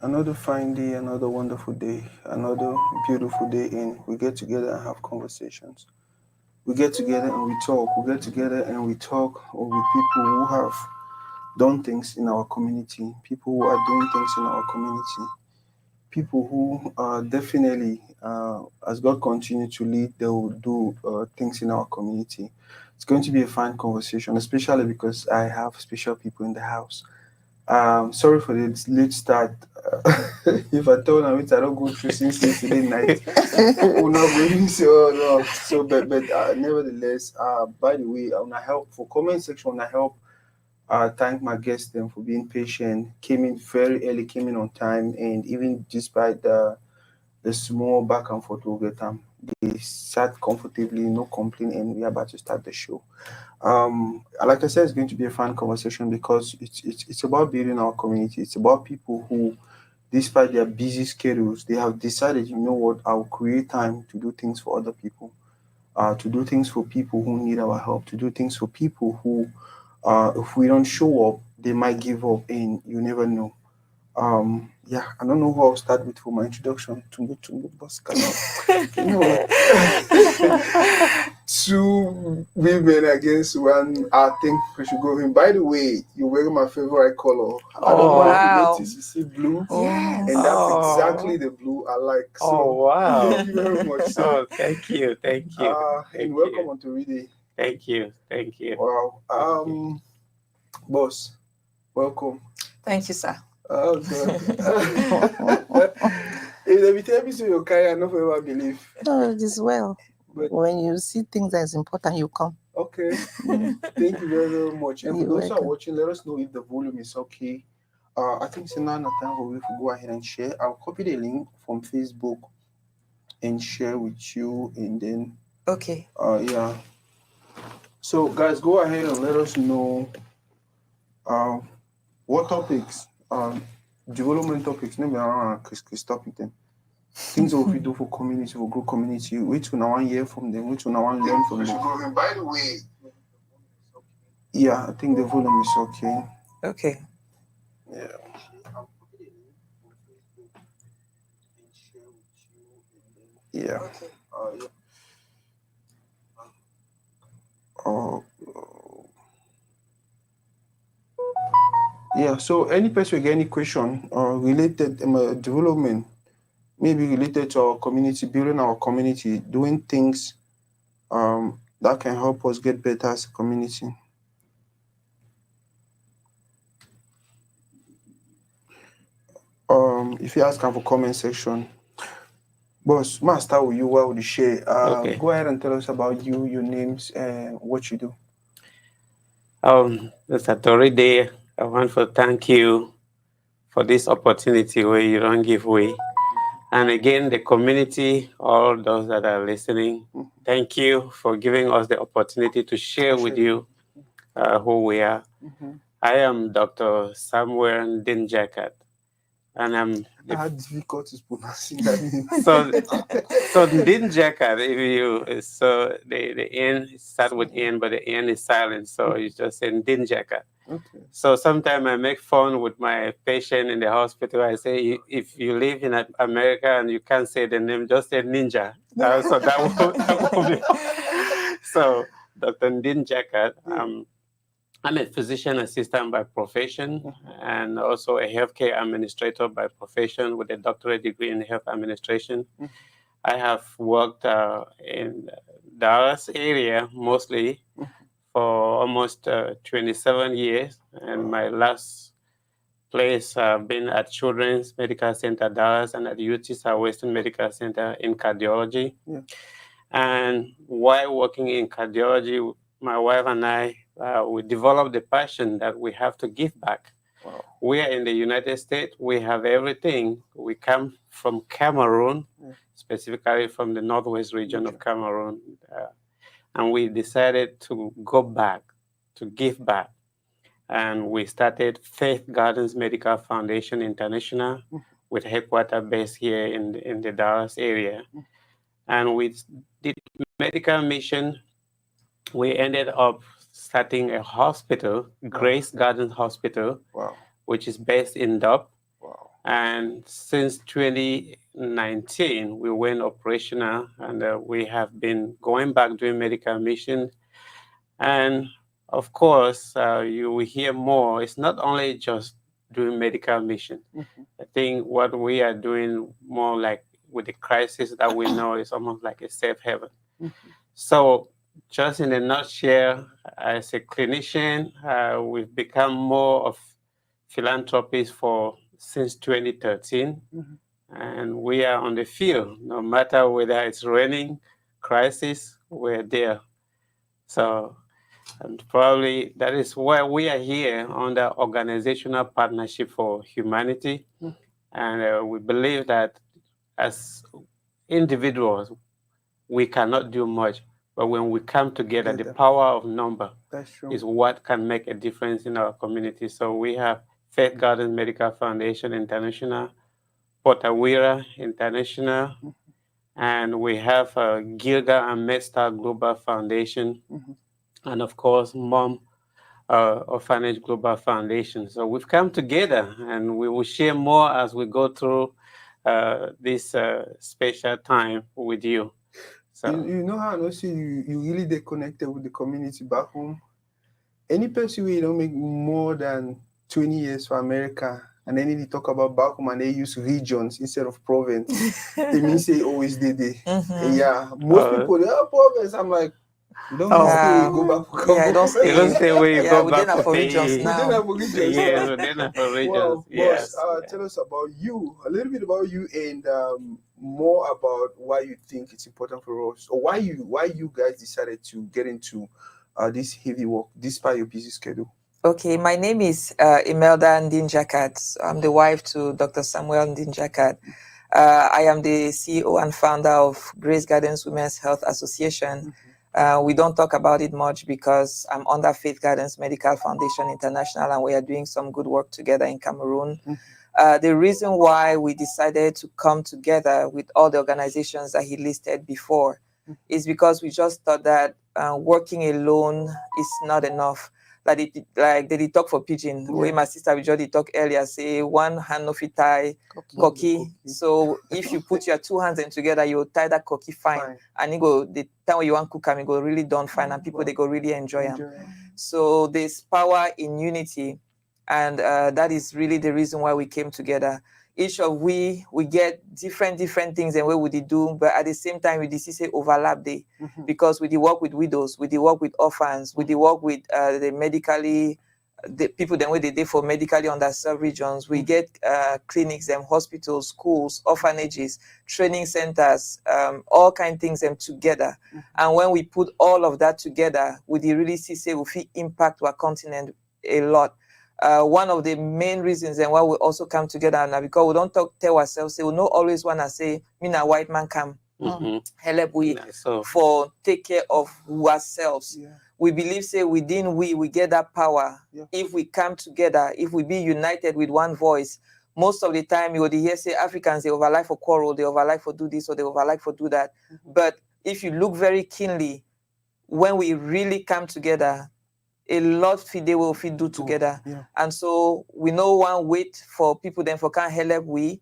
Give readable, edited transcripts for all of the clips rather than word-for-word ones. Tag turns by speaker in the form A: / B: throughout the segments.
A: Another fine day, another wonderful day, another beautiful day in. We get together and have conversations. We get together and we talk. We get together and we talk with people who have done things in our community, people who are doing things in our community, people who are definitely, as God continues to lead, they will do things in our community. It's going to be a fine conversation, especially because I have special people in the house. Sorry for the late start. If I told them which I don't go through since yesterday night, we'll not go even say, oh no. So, but nevertheless, by the way, I want to help for comment section. I want to help thank my guests them for being patient. Came in very early, came in on time, and even despite the small back and forth we'll get they sat comfortably, no complaint, and we're about to start the show. Like I said, it's going to be a fun conversation because it's about building our community. It's about people who, despite their busy schedules, they have decided, you know what, I'll create time to do things for other people, to do things for people who need our help, to do things for people who, if we don't show up, they might give up, and you never know. Yeah, I don't know who I'll start with for my introduction. Tumbu boss, you know what? Two women against one. I think we should go in. By the way, you're wearing my favorite color. I don't know if you
B: Wow.
A: noticed. You see blue,
B: Yes.
A: and that's
B: Oh.
A: exactly the blue I like. So
B: Oh, wow.
A: thank you very much, sir.
B: Oh, thank you. Thank you.
A: And
B: Thank
A: welcome
B: you.
A: on to Ready.
B: Thank you. Thank you.
A: Wow.
B: Thank you.
A: Boss, welcome.
C: Thank you, sir.
A: Oh God. If let me tell me so you carry, I never ever believe.
D: No, it is well.
A: But
D: When you see things as important, you come.
A: okay. Thank you very, very much. And for
D: You're
A: those who are
D: welcome.
A: watching, let us know if the volume is okay. I think it's now a time where we will go ahead and share. I'll copy the link from Facebook and share with you, and then
C: Okay.
A: yeah. So guys, go ahead and let us know what topics, development topics, maybe Chris topic them. Things that we do for community, for grow community, which one I want to hear from them, which one I want to learn from them. By the way, yeah, I think the volume is okay.
C: Okay.
A: Yeah. Yeah. Yeah. Oh. Yeah. So, any person get any question related development, maybe related to our community, building our community, doing things that can help us get better as a community. If you ask for comment section, boss, ma start with you. What would you share?
B: Okay.
A: Go ahead and tell us about you, your names, and what you do.
B: Mr. Toride, I want to thank you for this opportunity where you don't give way. And again, the community, all those that are listening, thank you for giving us the opportunity to share with you who we are. I am Dr. Samuel Dinjakat, and I'm
A: How difficult is pronouncing that name?
B: so Dinjakat, if you so the N start with N, but the N is silent, so you just say Dinjakat.
A: Okay.
B: So sometimes I make fun with my patient in the hospital. I say, if you live in America and you can't say the name, just say Ninja. So that would be. So Dr. Dinjakat, I'm a physician assistant by profession and also a healthcare administrator by profession with a doctorate degree in health administration. I have worked in Dallas area mostly for almost 27 years, and my last place been at Children's Medical Center Dallas and at UT Southwestern Medical Center in cardiology.
A: Yeah.
B: And while working in cardiology, my wife and I, we developed the passion that we have to give back.
A: Wow.
B: We are in the United States. We have everything. We come from Cameroon, specifically from the northwest region of Cameroon. And we decided to go back, to give back. And we started Faith Gardens Medical Foundation International with headquarters based here in the Dallas area. And we did medical mission. We ended up starting a hospital, Grace Gardens Hospital, which is based in Dub.
A: Wow.
B: And since 2019, we went operational, and we have been going back doing medical mission. And of course, you will hear more. It's not only just doing medical mission. I think what we are doing more like with the crisis that we know is almost like a safe haven. So, just in a nutshell, as a clinician, we've become more of philanthropists for since 2013, and we are on the field. No matter whether it's raining, crisis, we're there. So, and probably that is why we are here under Organizational Partnership for Humanity, and we believe that as individuals, we cannot do much. But when we come together, the power of number is what can make a difference in our community. So we have Faith Garden Medical Foundation International, Potawira International, and we have Gilga and MedStar Global Foundation, and of course, Mom Orphanage Global Foundation. So we've come together, and we will share more as we go through this special time with you. So,
A: you know how I see you really they connected with the community back home. Any person who don't make more than 20 years for America, and then they talk about back home and they use regions instead of province. It means they always did it. Yeah, most people they are province. I'm like, you don't stay, go back for
D: Yeah, I don't stay.
B: you don't stay where you go
D: we
B: back
D: didn't have for
B: for
D: regions
B: pay.
D: now.
A: We didn't have for regions.
B: Yes, we didn't have for regions.
A: Well,
B: Yes.
A: boss, tell us about you, a little bit about you, and more about why you think it's important for us, or why you guys decided to get into this heavy work despite your busy schedule.
D: Okay, my name is Imelda Ndinjakat. I'm the wife to Dr. Samuel Ndinjakat. I am the CEO and founder of Grace Gardens Women's Health Association. We don't talk about it much because I'm under Faith Gardens Medical Foundation International, and we are doing some good work together in Cameroon. The reason why we decided to come together with all the organizations that he listed before is because we just thought that working alone is not enough. Like they did talk for pigeon. Yeah. Where my sister we just talk earlier, say one hand no fit tie cocky. So if you put your two hands in together, you tie that cocky fine. And you go the time when you want cook them, you go really done fine, and people they go really enjoy them. So there's power in unity, and that is really the reason why we came together. Each of we get different things and what would they do, but at the same time we say overlap day, because we work with widows, we work with orphans, we work with the medically the people then where they do for medically underserved regions. We get clinics and hospitals, schools, orphanages, training centers, all kind of things them together. And when we put all of that together, we really see we feel impact our continent a lot. One of the main reasons and why we also come together now, because we don't tell ourselves, say we don't always want to say, me na white man come, help we for take care of ourselves. We believe, say within we get that power. If we come together, if we be united with one voice. Most of the time you would hear say Africans, they overlike for quarrel, they overlike for do this, or they overlike for do that. But if you look very keenly, when we really come together, a lot they will do together. And so we no one wait for people then for can't help we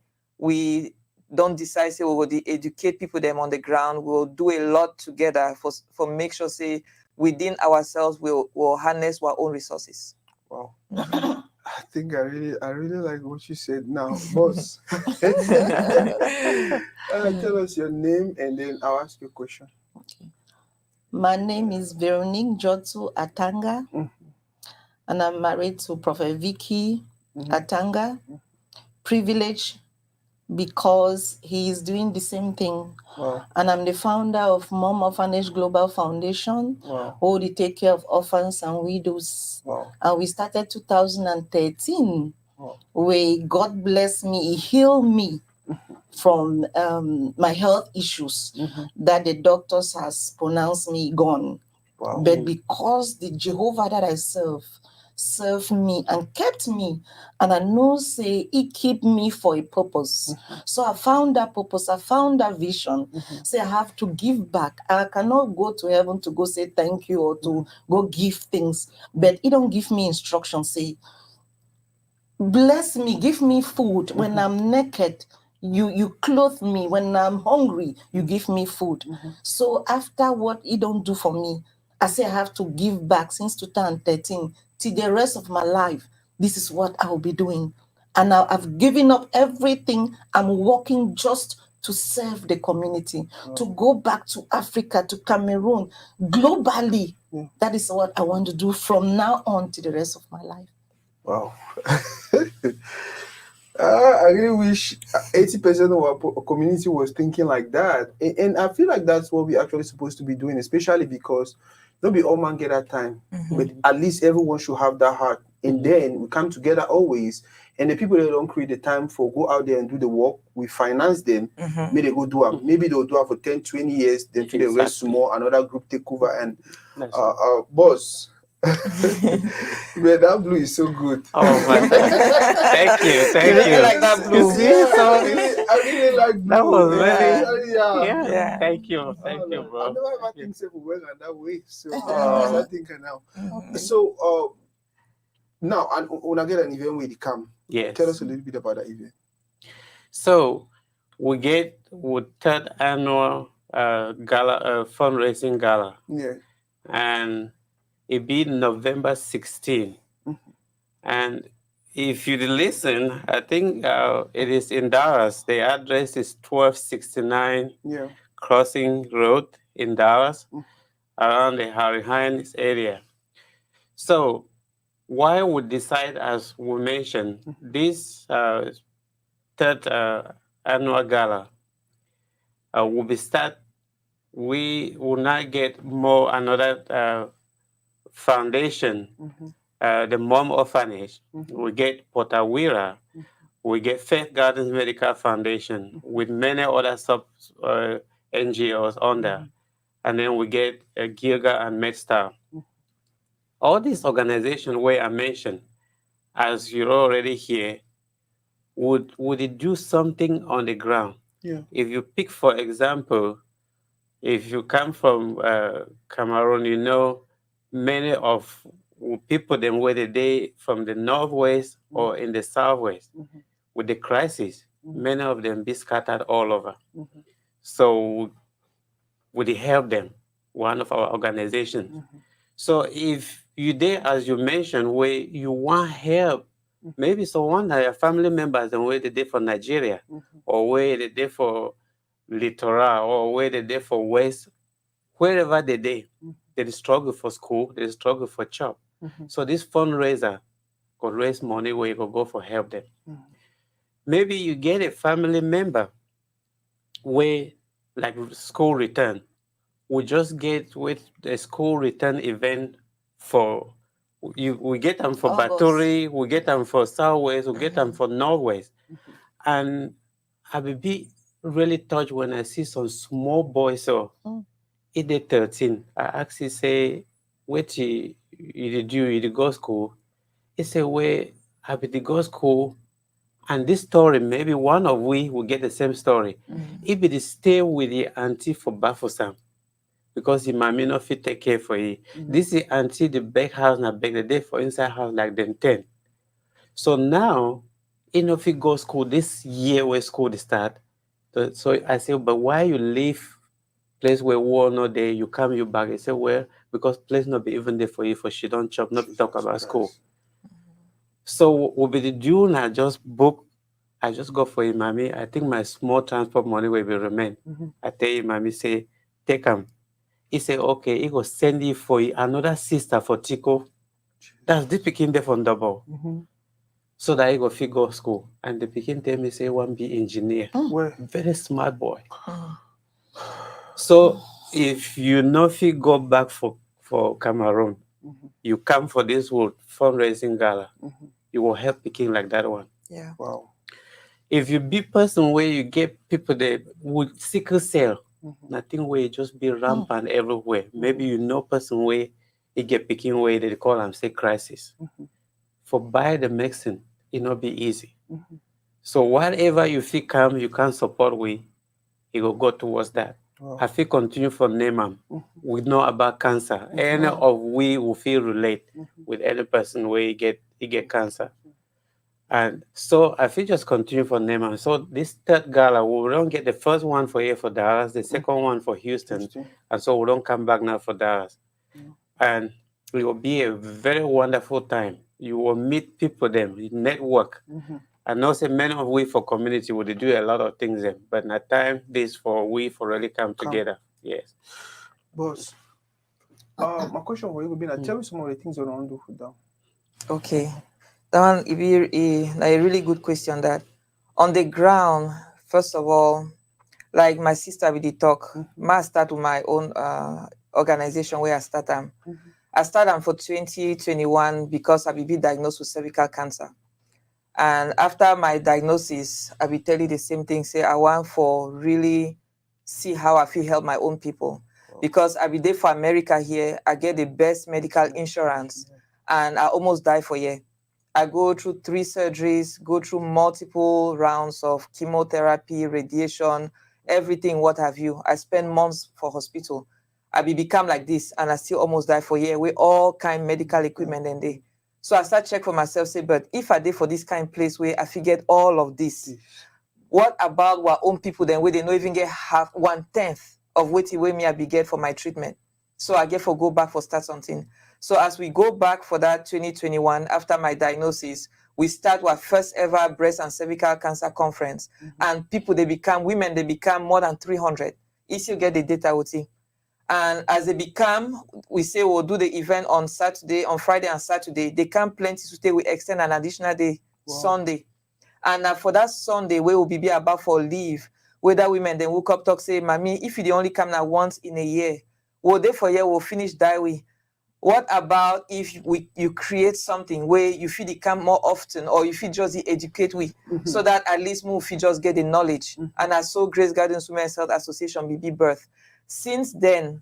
D: don't decide say we will educate people them on the ground. We'll do a lot together for make sure say within ourselves we'll harness our own resources.
A: Wow. I think I really like what you said now, boss. Tell us your name and then I'll ask you a question.
C: Okay. My name is Veronique Jotu Atanga, and I'm married to Prophet Vicky Atanga. Privilege because he is doing the same thing.
A: Wow.
C: And I'm the founder of Mom Orphanage Global Foundation, who they take care of orphans and widows.
A: Wow.
C: And we started 2013, where God bless me, He healed me from my health issues that the doctors has pronounced me gone.
A: Wow.
C: But because the Jehovah that I served me and kept me, and I know say He keep me for a purpose. So I found that purpose, I found that vision. Say I have to give back. I cannot go to heaven to go say thank you or to go give things, but He don't give me instructions. Say bless me, give me food. When I'm naked, you clothe me. When I'm hungry, you give me food. So after what he don't do for me, I say I have to give back since 2013 till the rest of my life. This is what I will be doing. And now I've given up everything. I'm working just to serve the community, to go back to Africa, to Cameroon, globally. That is what I want to do from now on to the rest of my life.
A: Wow. I really wish 80% of our community was thinking like that. And I feel like that's what we're actually supposed to be doing, especially because not be all man get that time. But at least everyone should have that heart. And then we come together always. And the people that don't create the time for go out there and do the work, we finance them. Maybe they go do it. Maybe they'll do it for 10, 20 years, then to the rest small, another group take over. And boss. Man, that blue is so good.
B: Oh my God. Thank you.
D: You really like that blue.
B: You see, so
A: I really like blue.
B: that was
D: Yeah.
B: really,
D: Yeah.
B: Thank you, bro.
A: I've never ever think so for well that way. So I think now.
C: Okay.
A: So now and when I get an event where they come,
B: Yes.
A: tell us a little bit about that event.
B: So we get with third annual gala fundraising gala,
A: Yeah.
B: and it be November 16. And if you listen, I think it is in Dallas. The address is 1269
A: Yeah.
B: Crossing Road in Dallas, around the Harry Hines area. So why we decide, as we mentioned, this third annual gala will be start. We will not get more another foundation, the Mom Orphanage. We get Potawira. We get Faith Gardens Medical Foundation with many other sub NGOs under. And then we get Gilga and MedStar. All these organizations where I mentioned, as you're already here, would it do something on the ground?
A: Yeah.
B: If you pick, for example, if you come from Cameroon, you know many of people them whether they from the northwest or in the southwest with the crisis, many of them be scattered all over. So we help them, one of our organizations. So if you there, as you mentioned, where you want help, maybe someone that your family members and where they did for Nigeria, or where they did for Littoral, or where they did for West, wherever they did, they struggle for school, they struggle for job. So this fundraiser could raise money where you could go for help them. Maybe you get a family member where, like school return, we just get with the school return event for you. We get them for
C: August.
B: Baturi, we get them for Southwest, we get them for Northwest, and I will be really touched when I see some small boys. So, in the 13, I actually say, "What you did do? You did go school?" He say, "Where I did go school." And this story, maybe one of we will get the same story. If it is stay with the auntie for Bafosam, because the mommy not fit take care for you. This is auntie the back house na back the day for inside house like them 10. So now, if you go school this year where school start, so I say, but why you leave place where war not there, you come you back? I say, well, because place not be even there for you for she don't chop, not talk about school. So we'll be the due I just book. I just go for Imami. I think my small transport money will be remain. I tell Imami, say, take him. He say, okay, he go send you for another sister for Tico. That's the picking there from double. So that he go fit go school. And the picking tell me, say, one be engineer.
A: Where?
B: Very smart boy. So if you not fit go back for Cameroon, you come for this world fundraising gala, you will help picking like that one.
D: Yeah.
A: Wow.
B: If you be person where you get people that with sickle cell, nothing where you just be rampant everywhere. Maybe you know person where you get picking where they call them say crisis. For buy the medicine, it not be easy. So whatever you feel come, you can support we, it will go towards that. I feel continue for name them. We know about cancer. Any of we will feel relate with any person where you get cancer. And so if you just continue for name, and so this third gala, we don't get the first one for here for Dallas, the second one for Houston, and so we don't come back now for Dallas. And it will be a very wonderful time. You will meet people there, network. I know say many of we for community would do a lot of things there, but at time this for we for really come together. Yes.
A: Boss, my question for you would be tell me some of the things you want to do for them.
D: Okay. That one it be a really good question. That on the ground, first of all, like my sister with the talk, I start with my own organization where I start them. I started for 2021 because I be diagnosed with cervical cancer. And after my diagnosis, I will tell you the same thing. Say I want for really see how I feel help my own people. Because I be there for America here, I get the best medical insurance and I almost die for a year. I go through 3 surgeries, go through multiple rounds of chemotherapy, radiation, everything, what have you. I spend months for hospital. I be become like this and I still almost die for a year with all kind medical equipment and they. So I start check for myself, say, but if I did for this kind of place where I forget all of this, what about our own people then where they don't even get half 1/10 of what me I be get for my treatment? So I get for go back for start something. So as we go back for that 2021, after my diagnosis, we start our first ever breast and cervical cancer conference. And people, women, they become more than 300. If you get the data, we'll see. And as they become, we say we'll do the event on Saturday, on Friday and Saturday. They come plenty to stay. We extend an additional day, Sunday. And for that Sunday, we will be about for leave. Whether women then woke up, talk, say, Mommy, if you only come now once in a year, well, day for year, we'll finish that way. What about if you create something where you feel it come more often or you feel just educate we so that at least more if you just get the knowledge. And I saw Grace Gardens Women's Health Association BB birth. Since then,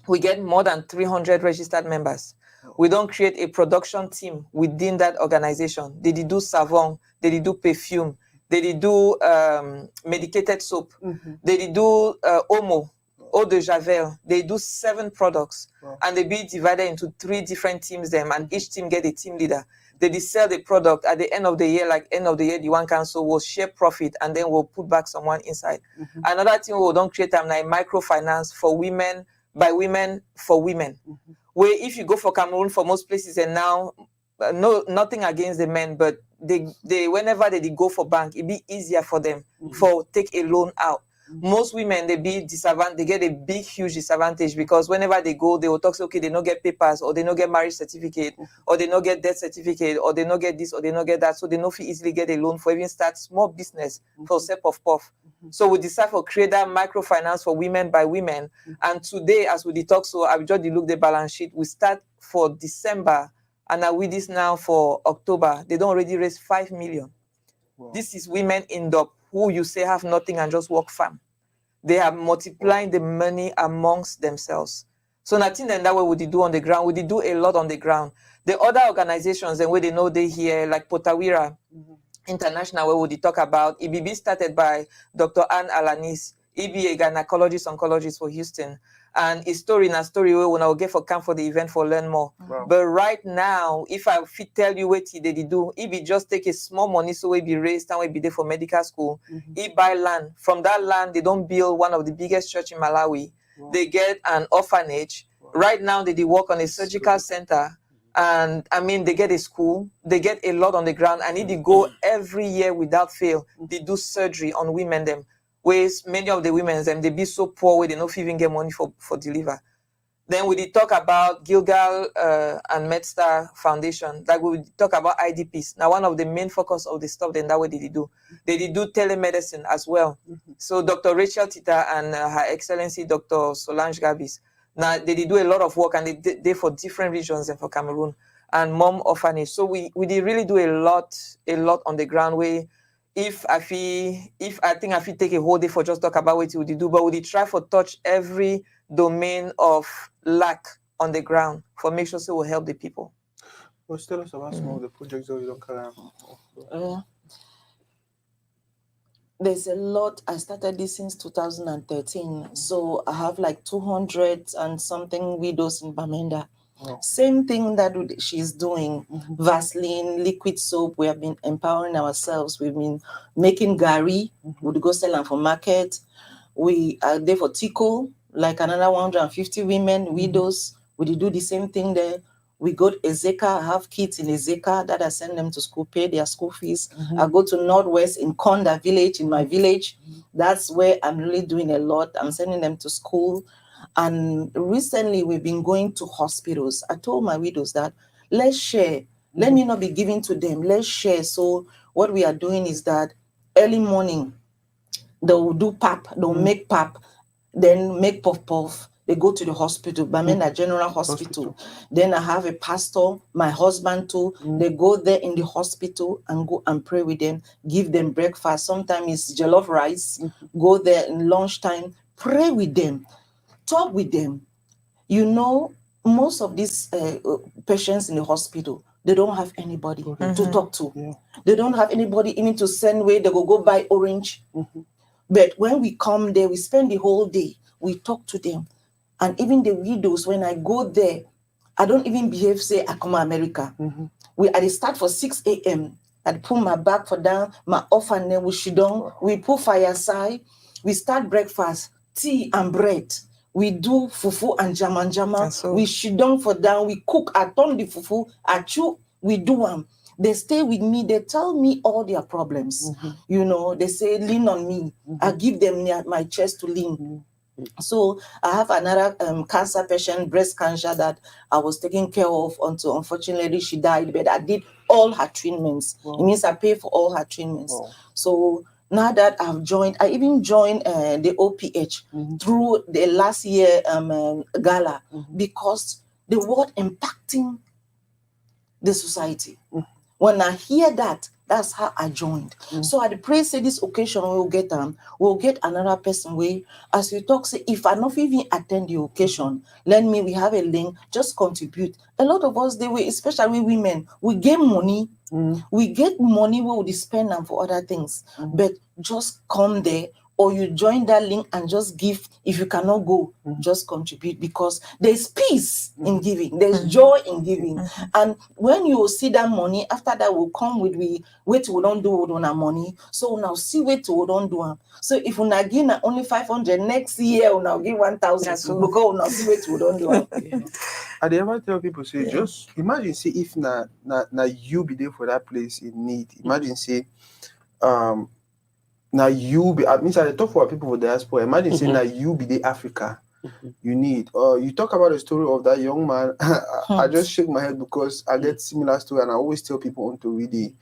D: we get more than 300 registered members. We don't create a production team within that organization. They do savon, they do perfume, they do medicated soap, they do Omo, eau de javel. They do 7 products and they be divided into 3 different teams them and each team get a team leader. They sell the product at the end of the year, the one council will share profit and then we'll put back someone inside. Another thing we don't create like microfinance for women, by women, for women. Where if you go for Cameroon, for most places and now, nothing against the men, but they whenever they go for bank, it be easier for them for take a loan out. Most women, they be disadvantaged, they get a big, huge disadvantage because whenever they go, they will talk, say, okay, they don't get papers or they don't get marriage certificate or they don't get death certificate or they don't get this or they don't get that. So they don't easily get a loan for even start small business for sake of puff. So we decide for create that microfinance for women by women. And today, as we talk, so I just look the balance sheet. We start for December and now with this now for October, they don't already raise 5 million. This is women in the who you say have nothing and just work farm. They are multiplying the money amongst themselves. So nothing then that way would they do on the ground. Would they do a lot on the ground? The other organizations and where they know they here, like Potawira International, where would they talk about EBB started by Dr. Anne Alanis, EB a gynecologist, oncologist for Houston. And a story where when I will get for camp for the event for learn more. But right now, if I fit tell you what they do, if you just take a small money so we be raised and we be there for medical school, he buy land. From that land, they don't build one of the biggest church in Malawi. They get an orphanage. Right now, they work on a surgical center. And I mean, they get a school, they get a lot on the ground, and if they go every year without fail, they do surgery on women them. Where many of the women them they be so poor where they don't even get money for deliver. Then we did talk about Gilgal and MedStar Foundation. Like we talk about IDPs. Now one of the main focus of the stuff then that way they do. They did do telemedicine as well. So Dr. Rachel Tita and Her Excellency Dr. Solange Gabis. Now they did do a lot of work and they for different regions and for Cameroon and mom orphanage. So we did really do a lot on the ground where if I think I feel take a whole day for just talk about what we do, but we try for touch every domain of lack on the ground for make sure so we'll help the people.
A: Well, tell us about some of the projects that you don't carry out.
C: There's a lot. I started this since 2013. So I have like 200 and something widows in Bamenda. Same thing that she's doing. Vaseline, liquid soap. We have been empowering ourselves. We've been making gari. We go sell them for market. We are there for Tico, like another 150 women, widows. We do the same thing there. We go to Ezeka. I have kids in Ezeka that I send them to school, pay their school fees. I go to Northwest in Konda village, in my village. That's where I'm really doing a lot. I'm sending them to school. And recently we've been going to hospitals. I told my widows that let's share. Let me not be giving to them. Let's share. So what we are doing is that early morning, they'll do pap, they'll make pap, then make puff puff. They go to the hospital, Bamenda General Hospital. Then I have a pastor, my husband too. They go there in the hospital and go and pray with them, give them breakfast. Sometimes it's jollof rice. Go there in lunchtime, pray with them, talk with them. You know, most of these patients in the hospital, they don't have anybody to talk to. They don't have anybody even to send where they go buy orange. But when we come there, we spend the whole day. We talk to them. And even the widows, when I go there, I don't even behave, say, I come to America. I start for 6 a.m. I put my bag for down, my orphan, we sit down. We put fireside. We start breakfast, tea and bread. We do fufu and jama. We sit down for down. We cook. I turn the fufu. I chew. We do them. They stay with me. They tell me all their problems. You know, they say, lean on me. I give them my chest to lean. So I have another cancer patient, breast cancer, that I was taking care of until unfortunately she died. But I did all her treatments. It means I pay for all her treatments. So now that I've joined, I even joined the OPH through the last year gala because the word impacting the society. When I hear that, that's how I joined. So I pray, say this occasion we'll get another person way. As you talk, say if I not even attend the occasion, we have a link, just contribute. A lot of us, they way, especially women, we get money. We get money where we spend them for other things. But just come there, or you join that link and just give. If you cannot go, just contribute, because there's peace in giving, there's joy in giving. And when you see that money, after that will come with what we don't do with our money. So now see what we don't do. So if we not give only 500 next year, we now give 1,000 because we now see what we don't do.
A: I ever tell people, say, just imagine, say, if na you be there for that place in need. Imagine, say, now you be, I mean, I talk for people for diaspora. Imagine, say, now you be the Africa you need. You talk about the story of that young man. I just shake my head because I get similar story, and I always tell people on to read it.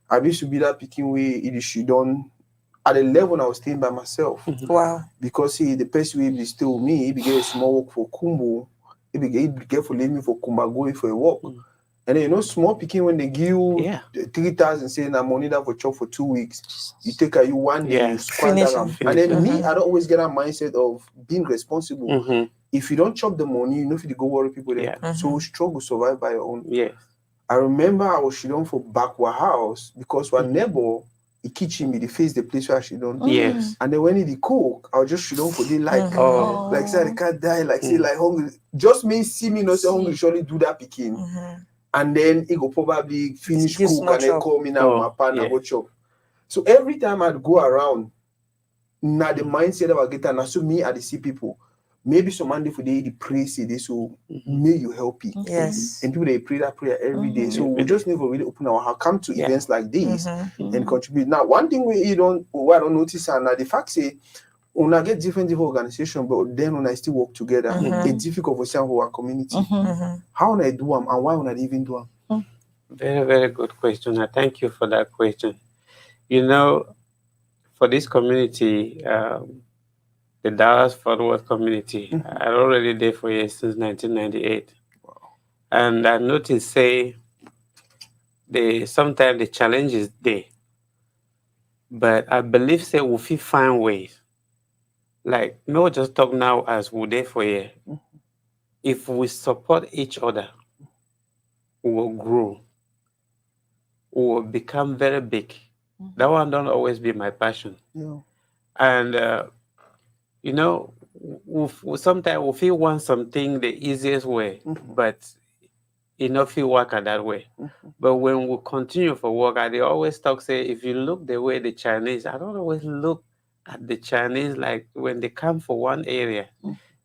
A: I used to be that picking way it is she done at the level I was staying by myself.
D: Wow.
A: Because the person will be still with me, he be get a small work for Kumbo, he be get for leaving for Kumba going for a walk. And then, you know, small picking when they give you 3,000, saying I'm money that for chop for 2 weeks. You take you one day, you squander them. And then me, I don't always get that mindset of being responsible. If you don't chop the money, you know if you go worry people there. So struggle survive by your own. I remember I was shidon for backward house because one neighbor, he kitchen me, the face the place where she done. And then when he cook, I'll just shidon for the like say I can't die, like say like hungry. Just me see me not say hungry, surely do that picking. And then he go probably finish cook and then call me now my partner go chop. So every time I'd go around, now the mindset of I get and so me I see people. Maybe some Monday for they pray say this, so may you help it. And people they pray that prayer every day. So we just need to really open our heart, come to events like this and contribute. Now, one thing I don't notice and the fact say when I get different organizations, but then when I still work together, it's difficult for some of our community. How when I do them and why when I even do them?
B: Very, very good question. I thank you for that question. You know, for this community, the Dallas Fort Worth community, I already there for years since 1998. And I noticed, say, sometimes the challenge is there. But I believe, say, we find ways. Like, no, just talk now as we there for you. If we support each other, we will grow. We will become very big. That one don't always be my passion. And, you know, sometimes we want something the easiest way, but enough you work at that way. But when we continue for work, I dey always talk say if you look the way the Chinese, I don't always look at the Chinese like when they come for one area,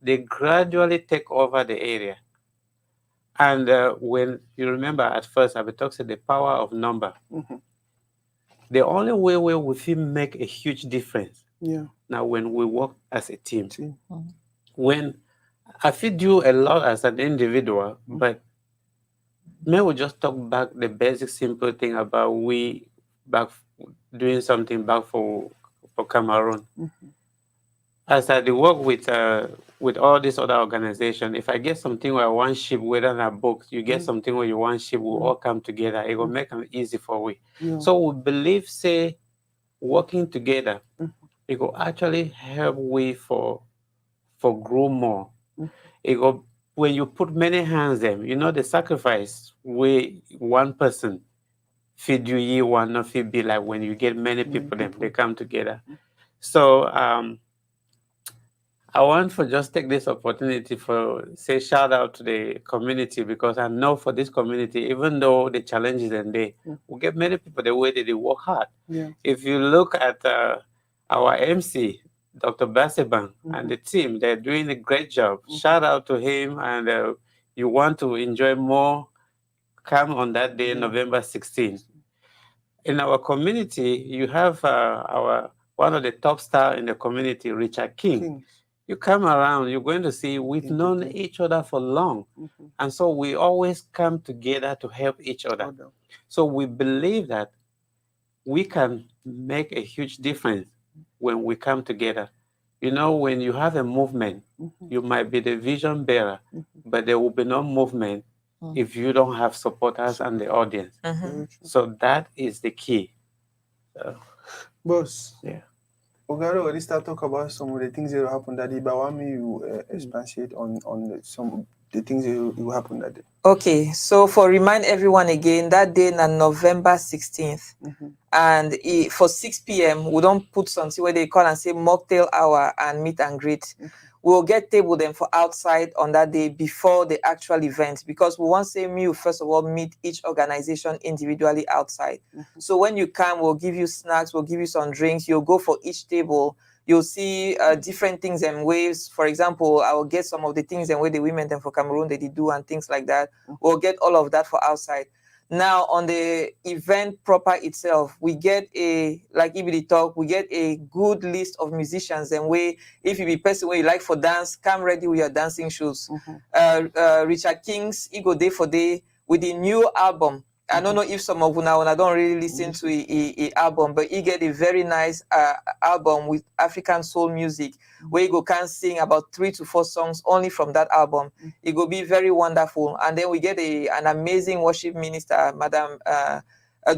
B: they gradually take over the area. And when you remember at first, I talked about the power of number. The only way where we feel make a huge difference. Now, when we work as a team, when I feel do a lot as an individual, but may we just talk back the basic simple thing about we back doing something back for Cameroon. As I work with all these other organizations, if I get something where I want ship, whether in a book, you get something where you want ship, we all come together. It will make them easy for we. So we believe, say, working together, it will actually help we for grow more. It go when you put many hands them, you know the sacrifice where one person feed you ye one not feed be like when you get many people them they come together. So I want to just take this opportunity for say shout out to the community, because I know for this community, even though the challenges and they we get many people the way that they work hard. If you look at our MC, Dr. Baseban and the team, they're doing a great job. Shout out to him, and you want to enjoy more, come on that day, November 16th. In our community, you have our one of the top star in the community, Richard King. You come around, you're going to see we've known each other for long. And so we always come together to help each other. So we believe that we can make a huge difference when we come together. You know, when you have a movement, you might be the vision bearer, but there will be no movement if you don't have supporters and the audience. So that is the key.
A: Boss.
B: Yeah.
A: We're going to already start talk about some of the things that will happen that day, but why don't you expatiate on some of the things that will happen that day?
D: Okay, so for remind everyone again, that day na November 16th. And for 6 p.m., we don't put something where they call and say mocktail hour and meet and greet. We'll get table them for outside on that day before the actual event, because we want to say you first of all meet each organization individually outside. So when you come, we'll give you snacks, we'll give you some drinks, you'll go for each table. You'll see different things and ways. For example, I will get some of the things and way the women then for Cameroon they did do and things like that. We'll get all of that for outside. Now on the event proper itself, we get like Ibidi talk, we get a good list of musicians and way if you be person where you like for dance, come ready with your dancing shoes. Richard King's Ego Day for Day with the new album. I don't know if some of you now don't really listen to a album, but he get a very nice album with African soul music where you can sing about 3 to 4 songs only from that album. It will be very wonderful. And then we get an amazing worship minister, Madam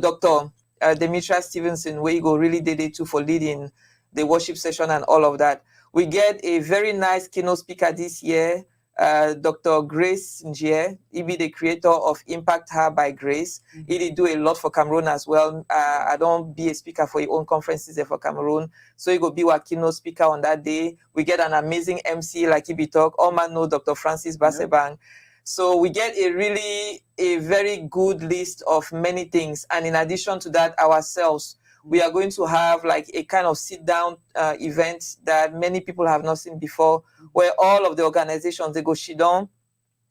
D: Dr. Demetria Stevenson, where you go really did it too for leading the worship session and all of that. We get a very nice keynote speaker this year, Dr. Grace Njie. He be the creator of Impact Her by Grace. He did do a lot for Cameroon as well. I don't be a speaker for your own conferences there for Cameroon. So he go be our keynote speaker on that day. We get an amazing MC like he be talk. All man know Dr. Francis Basebang. So we get a very good list of many things. And in addition to that, ourselves, we are going to have like a kind of sit-down event that many people have not seen before, where all of the organizations, they go sit down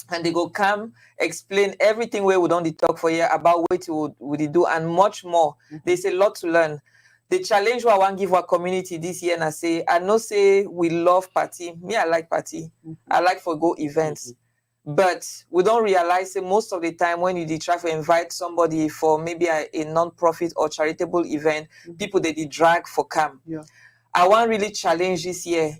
D: and they go come explain everything where we don't talk for here about what we do and much more. There's a lot to learn. The challenge I want to give our community this year, and I say, I know say we love party. Me, I like party. I like for go events. But we don't realize that most of the time when you try to invite somebody for maybe a non-profit or charitable event, people they drag for come. I want to really challenge this year.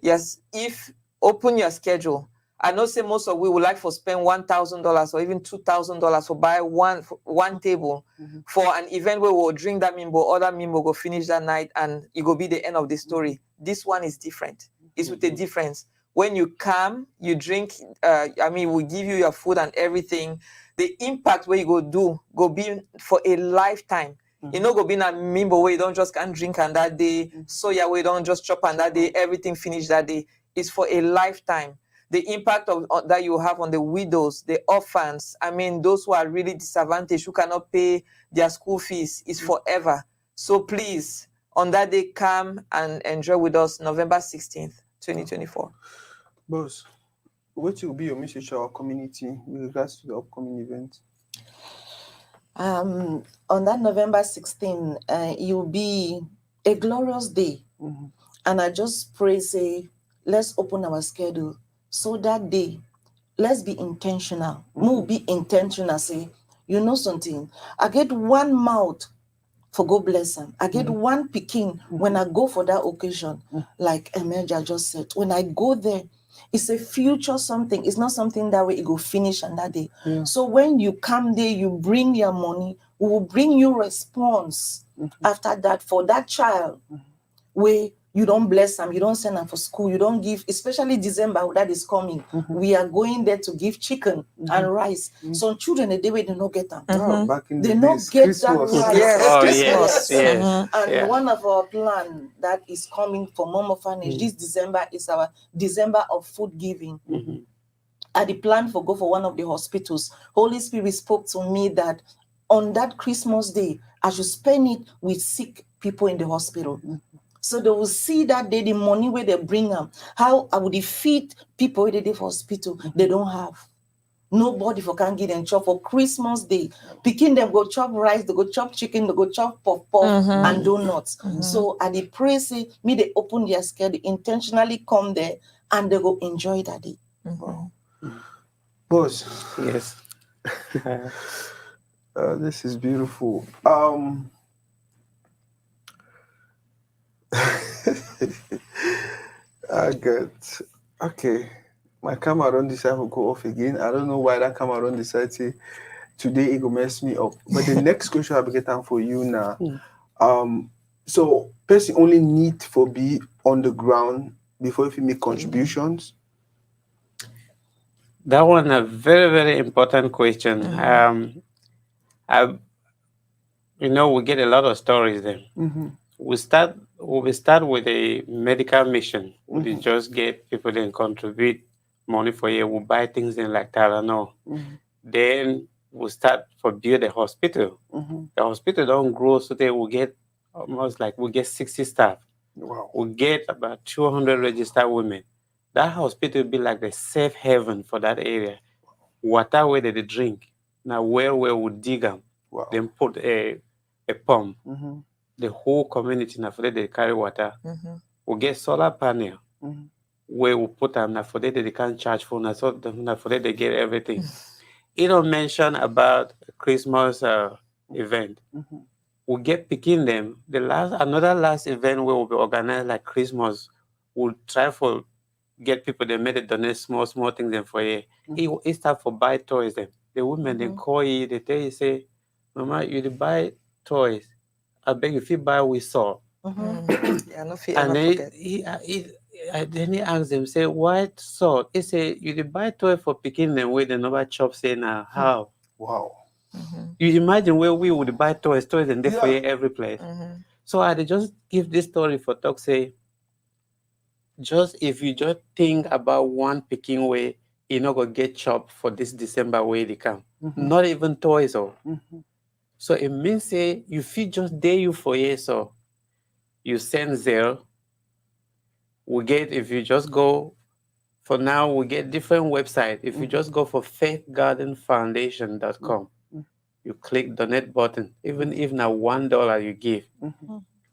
D: Yes, if open your schedule. I know say most of we would like for spend $1,000 or even $2,000 for buy one table for an event where we'll drink that mimbo, other mimbo go finish that night and it will be the end of the story. This one is different. It's with a difference. When you come, you drink, we give you your food and everything. The impact where you go be for a lifetime. You know, go be in a mimbo where you don't just can't drink on that day. Soya where you don't just chop on that day. Everything finished that day. It's for a lifetime. the impact of that you have on the widows, the orphans, I mean, those who are really disadvantaged, who cannot pay their school fees, is forever. So please, on that day, come and enjoy with us November 16th, 2024.
A: Boss, what will be your message to our community with regards to the upcoming event?
C: On that November 16, it will be a glorious day. And I just pray, say, let's open our schedule. So that day, let's be intentional. We'll be intentional, say, you know something, I get one mouth for God bless them. I get one picking when I go for that occasion, like Emerja just said. When I go there, it's a future something. It's not something that way it go finish on that day.
A: Yeah.
C: So when you come there, you bring your money. We will bring you response after that for that child where you don't bless them, you don't send them for school, you don't give, especially December that is coming. We are going there to give chicken and rice. Some children, the day they don't get them.
A: Oh, back in
C: They
A: the
C: not
A: days,
C: get
A: Christmas.
C: that rice.
D: Yes,
B: Oh,
D: Christmas.
B: yes.
C: And one of our plan that is coming for Mom Orphanage this December is our December of food giving. At the plan for go for one of the hospitals, Holy Spirit spoke to me that on that Christmas day, I should spend it with sick people in the hospital. So they will see that day the money where they bring them, how I would feed people where they for hospital, they don't have. Nobody for can get them chop for Christmas day. Picking them go chop rice, they go chop chicken, they go chop puff and donuts. So at the praise, say, me they open their schedule, intentionally come there and they go enjoy that day.
A: Wow. Boss,
B: Yes.
A: this is beautiful. I get okay. My camera don't decide to go off again. I don't know why that camera don't decide to today it go mess me up. But the next question I'll be getting for you now. So person only need for be on the ground before if you make contributions.
B: That one a very, very important question. We get a lot of stories then. We start with a medical mission. We just get people then contribute money for you. We buy things in like Tylenol. Then we start for build a hospital. The hospital don't grow, so they will get almost like we get 60 staff.
A: Wow.
B: We get about 200 registered women. That hospital will be like the safe haven for that area. Water where they drink. Now where we dig them, then put a pump. The whole community now for they carry water. We get solar panel where we put them now for they can't charge for now, so now for they get everything. You don't mention about Christmas event. We get picking them. Another last event where will be organized like Christmas. We'll try for get people they made it donate small things then for you. It start for buy toys then. The women they call you, they tell you say, Mama, you buy toys. I beg you, if you buy we saw.
D: Yeah, no fear,
B: And
D: no
B: then
D: forget.
B: he asked them, say, what salt? He say, you buy toy for picking them where the number chop say now. How?
A: Wow.
B: You imagine where we would buy toys and they for you every place. So I just give this story for talk say, just if you just think about one picking way, you're not gonna get chopped for this December way they come. Not even toys or. So it means say you feel just day you for years so you send 0. We get if you just go for now we get different website. If you just go for faithgardenfoundation.com, you click donate button. Even if now $1 you give,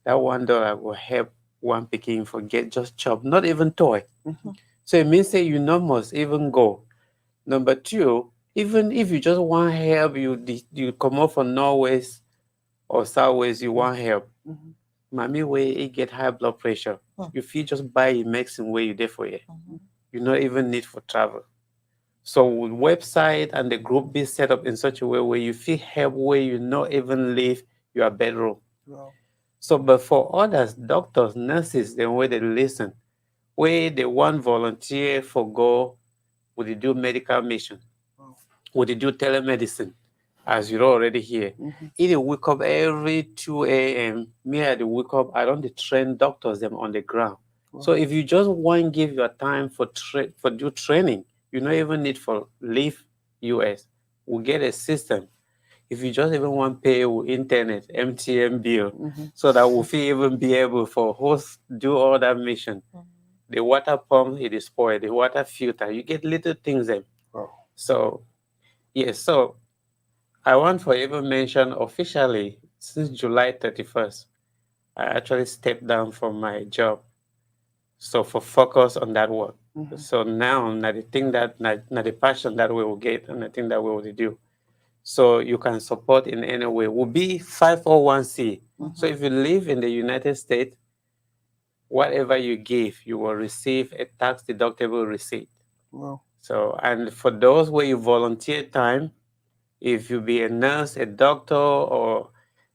B: that $1 will help one picking for get just chop, not even toy. So it means say you not must even go. Number 2, even if you just want help, you come up from Norway's or Southways, you want help. Mommy way it get high blood pressure. If you just buy a medicine where you there for you, you not even need for travel. So with website and the group be set up in such a way where you feel help where you not even leave your bedroom.
A: Wow.
B: So, but for others, doctors, nurses, the way they listen, where they want volunteer for go, would they do medical mission? Would they do telemedicine? As you're already here. If they wake up every 2 a.m., me at the wake up, I don't train doctors them on the ground. So if you just want to give your time for do training, you don't even need for leave US. We'll get a system. If you just even want pay with internet, MTN bill, so that we'll even be able for host do all that mission. The water pump, it is spoiled. The water filter, you get little things then.
A: Wow.
B: So, yes, so I want to even mention officially since July 31st, I actually stepped down from my job. So for focus on that work. So now, not the thing that, not the passion that we will get and the thing that we will do. So you can support in any way. Will be 501c. So if you live in the United States, whatever you give, you will receive a tax deductible receipt.
A: Wow.
B: So, and for those where you volunteer time, if you be a nurse, a doctor, or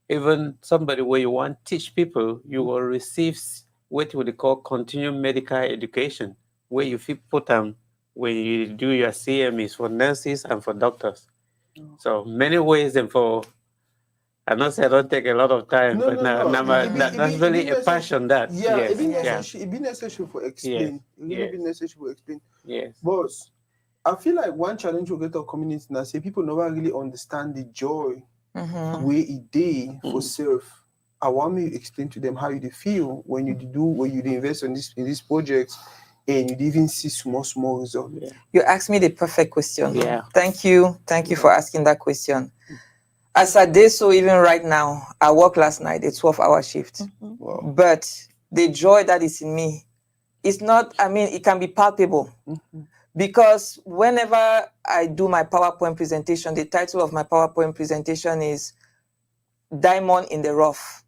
B: even somebody where you want to teach people, you will receive what we call continuing medical education, where you feel put them when you do your CMEs for nurses and for doctors. So many ways, and for I not say I don't take a lot of time,
A: No,
B: but
A: no, no.
B: that's really a passion that.
A: Yeah,
B: Yes,
A: it be necessary for explain. It really be necessary for explain.
B: Yes.
A: But I feel like one challenge we get our community now, say people never really understand the joy where it day for self. I want me to explain to them how you feel when you invest in this project and you even see small results.
B: Yeah.
D: You asked me the perfect question.
B: Yeah.
D: Thank you for asking that question. As I did so, even right now, I worked last night a 12-hour shift.
A: Wow.
D: But the joy that is in me, it's not, it can be palpable. Because whenever I do my PowerPoint presentation, the title of my PowerPoint presentation is Diamond in the Rough.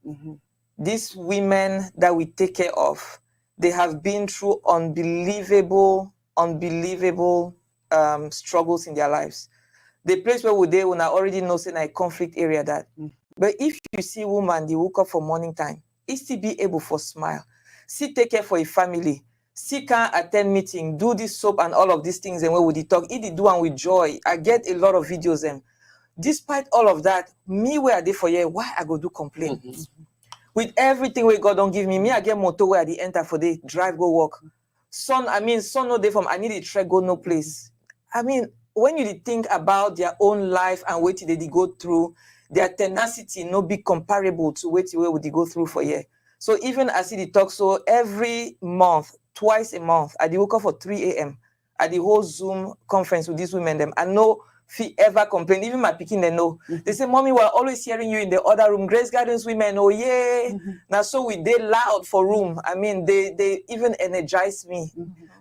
D: These women that we take care of, they have been through unbelievable struggles in their lives. The place where we will already know in a conflict area that. But if you see woman, they woke up for morning time, is to be able for smile, see take care for a family, see can attend meeting, do this soap and all of these things, and where would they talk? It they do one with joy. I get a lot of videos and despite all of that, me where I did for you, why I go do complain? With everything where God don't give me, I get motor where I dey enter for the drive, go work. Son no day from I need a trek, go no place. When you think about their own life and what they go through, their tenacity no be comparable to what they go through for year. So even as he talk, so every month, twice a month, I dey wake up for 3 a.m. at the whole Zoom conference with these women. Them I know if he ever complain, even my picking they know. They say, "Mommy, we're always hearing you in the other room. Grace Gardens women, oh yeah." Now so we they loud for room. They even energize me.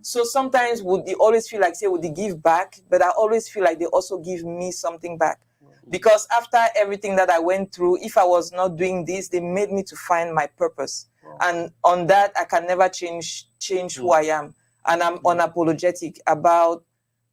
D: So sometimes would they always feel like say would they give back, but I always feel like they also give me something back. Because after everything that I went through, if I was not doing this, they made me to find my purpose. And on that, I can never change who I am. And I'm unapologetic about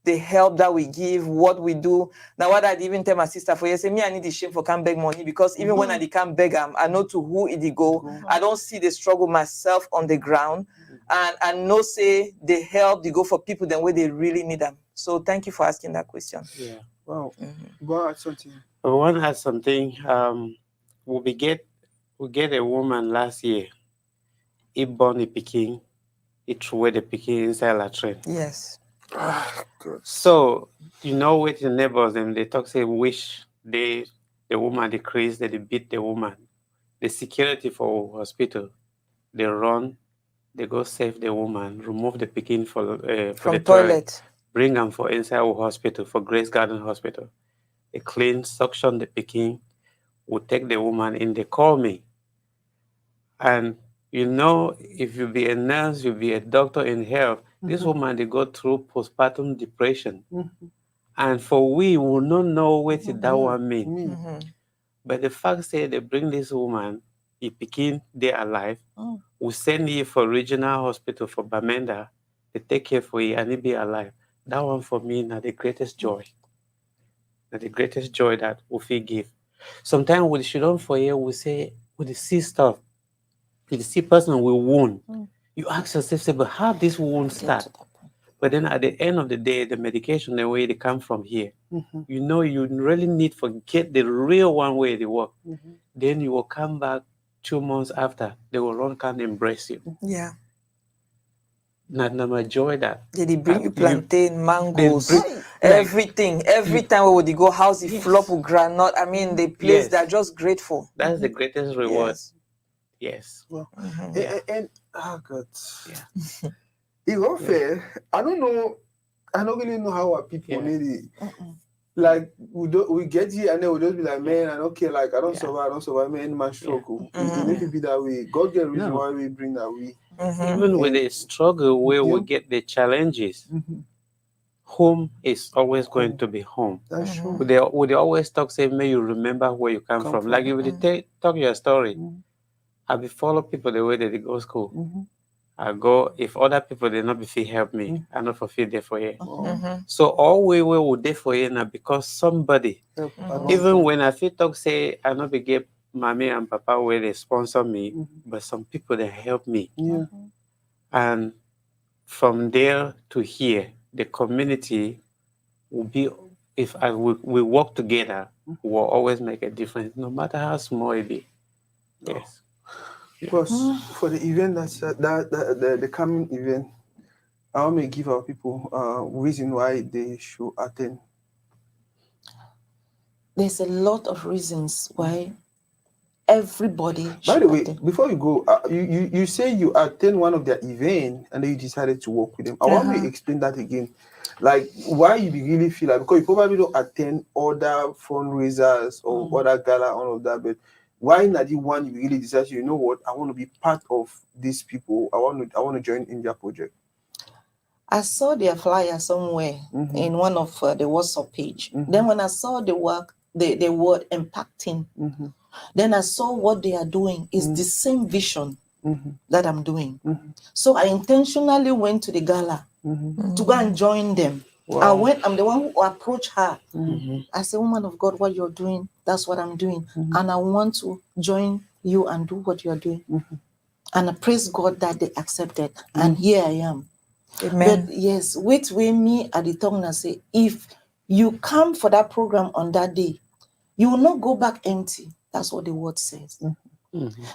D: the help that we give, what we do. Now, what I even tell my sister for you, say, me, I need the shame for can't beg money because even when I can't beg them, I know to who it go. I don't see the struggle myself on the ground. And I know say the help they go for people then where they really need them. So thank you for asking that question.
B: Yeah.
A: Wow. Go add something.
B: I want to add something. We get a woman last year. He born a Peking. He threw away the Peking inside a train.
D: Yes.
B: So you know with the neighbors them they talk say wish the woman decrease that they beat the woman. The security for hospital they run, they go save the woman, remove the Peking from the toilet, bring them for inside our hospital for Grace Garden Hospital. They clean, suction the Peking, will take the woman in. They call me, and you know, if you be a nurse, you be a doctor in health, this woman, they go through postpartum depression. And for we will not know what that one mean. But the fact say they bring this woman, he begin they alive, we send you for regional hospital for Bamenda, they take care for you and he be alive. That one for me now the greatest joy. Now the greatest joy that we give. Sometimes with the children for you, we say, with the see stuff, the see person will wound. You ask yourself, say, but how this wound start? But then at the end of the day, the medication, the way they come from here, you know, you really need to get the real one way they work. Then you will come back 2 months after, they will run, can embrace you.
D: Yeah.
B: na my joy that
D: They bring you
B: you-
D: plantain, mangoes,
B: bring-
D: everything. Every time we would go house, the
B: Yes.
D: flop with granite. I mean, the place,
B: Yes.
D: they're just grateful.
B: That's the greatest reward.
D: Yes.
B: Yes.
A: Well,
B: Yeah.
A: and oh God,
B: Yeah.
A: it's not fair. I don't know. I don't really know how our people
B: Yeah.
A: need it. Like we get here and then we just be like, man, I don't care. Like I don't
B: Yeah.
A: survive. Man, man, struggle.
D: Mhm.
A: It be that way. God get a reason
B: No.
A: why we bring that way.
B: Even with
A: And-
B: the struggle where we
A: Yeah.
B: get the challenges,
A: Mhm.
B: home is always going
A: Home.
B: to be home.
A: That's true.
B: Would they always talk, say, may you remember where you come
A: Come
B: from.
A: from.
B: Like if they talk your story,
A: Mhm.
B: I be follow people the way that they go school.
A: Mhm.
B: I go, if other people did not be fit help me,
A: Mhm.
B: I not for fit there for you.
A: Wow.
B: So all we will there for you now because somebody,
A: Help at one
B: even
A: point.
B: when I feel talk say I not be give mommy and papa where they sponsor me,
A: Mhm.
B: but some people they help me.
A: Yeah.
B: And from there to here, the community will be, if we work together, will always make a difference, no matter how small it be. Yes.
A: Plus, for the event the coming event, I want to give our people reason why they should attend.
C: There's a lot of reasons why everybody
A: By
C: should
A: the way,
C: attend.
A: before you go, you say you attend one of their events and then you decided to work with them. I want you to explain that again. Like why you really feel like, because you probably don't attend other fundraisers or other gala, all of that, but why not the one you really decided, you know what, I want to be part of these people. I want to join in their project.
C: I saw their flyer somewhere in one of the WhatsApp page. Then when I saw the work, the word impacting, then I saw what they are doing is the same vision that I'm doing. So I intentionally went to the gala to go and join them.
A: Wow.
C: I'm the one who approached her. I said, woman of God, what you're doing, that's what I'm doing. And I want to join you and do what you're doing. And I praise God that they accepted. And here I am.
D: Amen.
C: But yes, wait with me at the tongue and say, if you come for that program on that day, you will not go back empty. That's what the word says.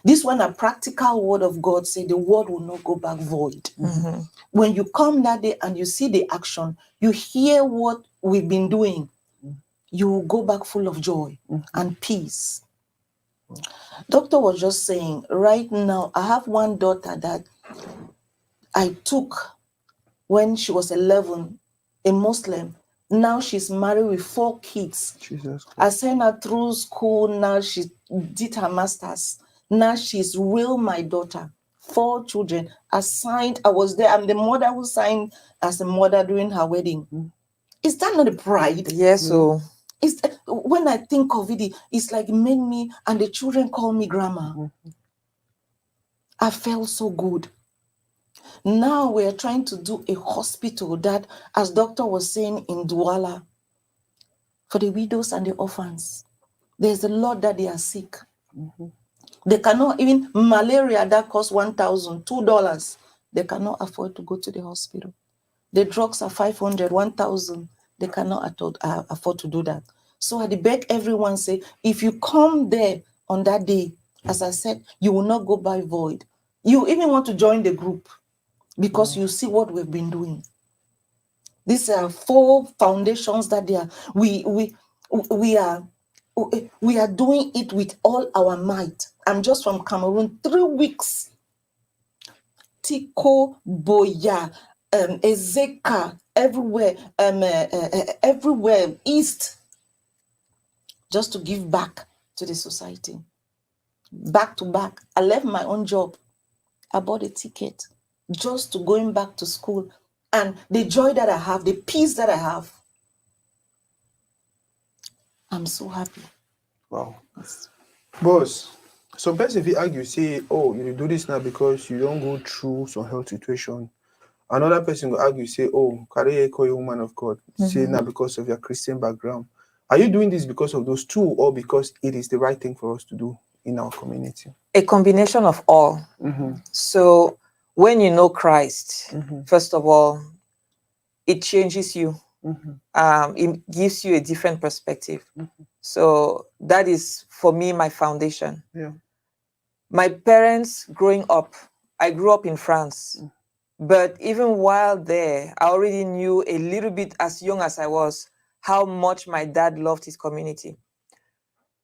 C: This one, a practical word of God, say the word will not go back void. When you come that day and you see the action, you hear what we've been doing, you will go back full of joy and peace. Doctor was just saying, right now, I have one daughter that I took when she was 11, a Muslim. Now she's married with 4 kids.
A: Jesus Christ.
C: I sent her through school. Now she did her master's. Now she's real my daughter. 4 children. I was there. I'm the mother who signed as a mother during her wedding. Is that not a pride?
D: Yes, so
C: When I think of it, it's like it made me, and the children call me grandma. I felt so good. Now we're trying to do a hospital that, as doctor was saying, in Douala, for the widows and the orphans. There's a lot that they are sick. They cannot, even malaria that costs $1,000, $2, they cannot afford to go to the hospital. The drugs are $500, $1,000. They cannot afford to do that. So I beg everyone, say, if you come there on that day, as I said, you will not go by void. You even want to join the group because you see what we've been doing. These are 4 foundations that they are. We are doing it with all our might. I'm just from Cameroon, 3 weeks. Tiko, Boya, Ezeka, everywhere, everywhere, east, just to give back to the society. Back to back. I left my own job. I bought a ticket just to going back to school. And the joy that I have, the peace that I have, I'm so happy.
A: Wow. Boss, some person if you argue, say, oh, you do this now because you don't go through some health situation. Another person will argue, say, oh, Kare call you woman of God. Say now because of your Christian background. Are you doing this because of those two or because it is the right thing for us to do in our community?
D: a combination of all. So when you know Christ, first of all, it changes you. It gives you a different perspective. So that is, for me, my foundation.
A: Yeah.
D: My parents growing up, I grew up in France. But even while there, I already knew a little bit, as young as I was, how much my dad loved his community.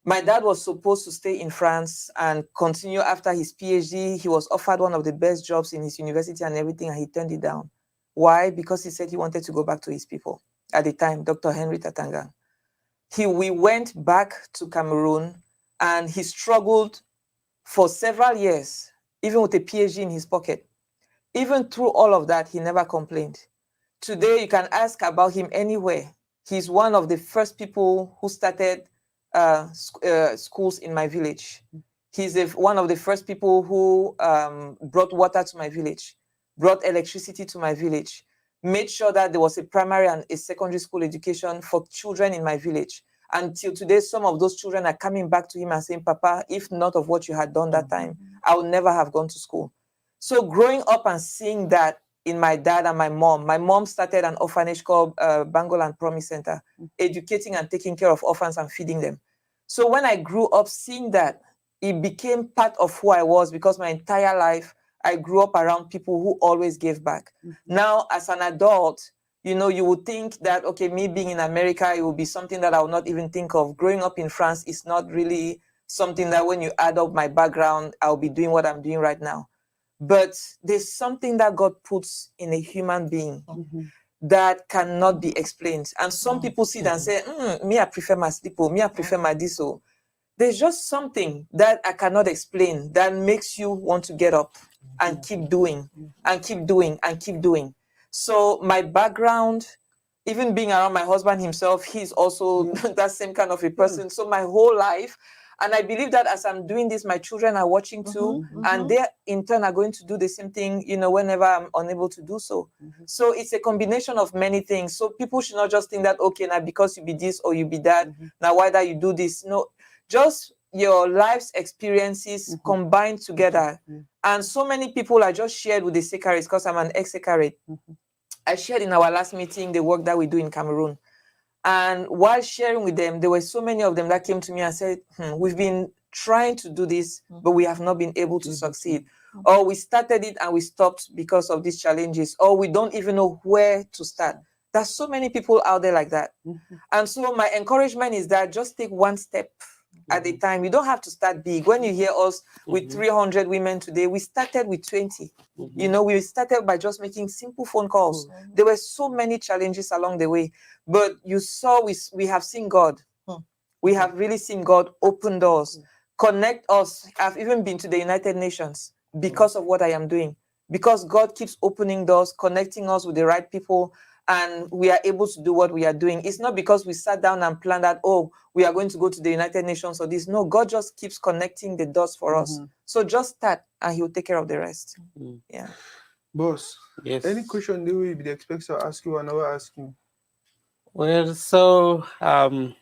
D: My dad was supposed to stay in France and continue after his PhD. He was offered one of the best jobs in his university and everything, and he turned it down. Why? Because he said he wanted to go back to his people. At the time, Dr. Henry Tatanga. We went back to Cameroon, and he struggled for several years, even with a PhD in his pocket. Even through all of that, he never complained. Today, you can ask about him anywhere. He's one of the first people who started schools in my village. He's one of the first people who brought water to my village, brought electricity to my village, made sure that there was a primary and a secondary school education for children in my village. Until today, some of those children are coming back to him and saying, Papa, if not of what you had done that time, I would never have gone to school. So growing up and seeing that in my dad and my mom started an orphanage called Bangle and Promise Center, educating and taking care of orphans and feeding them. So when I grew up seeing that, it became part of who I was, because my entire life, I grew up around people who always gave back. Now, as an adult, you would think that, okay, me being in America, it would be something that I would not even think of. Growing up in France is not really something that when you add up my background, I'll be doing what I'm doing right now. But there's something that God puts in a human being that cannot be explained. And some people sit and say, me, I prefer my sleepo, me, I prefer my diso. There's just something that I cannot explain that makes you want to get up and keep doing and keep doing and keep doing. So my background, even being around my husband himself, he's also that same kind of a person. So my whole life, and I believe that as I'm doing this, my children are watching too, and they in turn are going to do the same thing, whenever I'm unable to do so. So it's a combination of many things. So people should not just think that, okay, now because you be this or you be that, now why that you do this? No, just your life's experiences combined together. And so many people I just shared with the Secarates, because I'm an ex-Secarate. I shared in our last meeting the work that we do in Cameroon. And while sharing with them, there were so many of them that came to me and said, we've been trying to do this, but we have not been able to succeed. Or we started it and we stopped because of these challenges. Or we don't even know where to start. There's so many people out there like that. And so my encouragement is that just take one step at a time. You don't have to start big. When you hear us with 300 women today, we started with 20. We started by just making simple phone calls. There were so many challenges along the way, but you saw we have seen God. We have really seen God open doors, connect us. I've even been to the United Nations because of what I am doing, because God keeps opening doors, connecting us with the right people, and we are able to do what we are doing. It's not because we sat down and planned that, we are going to go to the United Nations or this. No, God just keeps connecting the doors for us. So just start and He'll take care of the rest. Yeah.
A: Boss,
B: Yes.
A: any question they will be expect to ask you and I will ask you?
B: Well, so I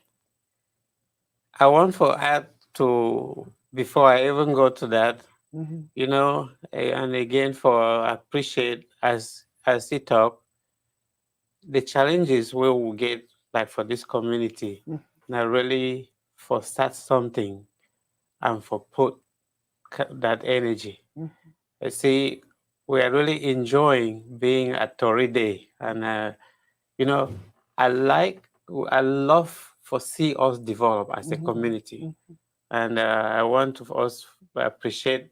B: want to add to, before I even go to that, and again for appreciate as he talk, the challenges we will get like for this community, now really for start something and for put that energy. I see we are really enjoying being at Tori Day, and I love for see us develop as a community, and I want to us appreciate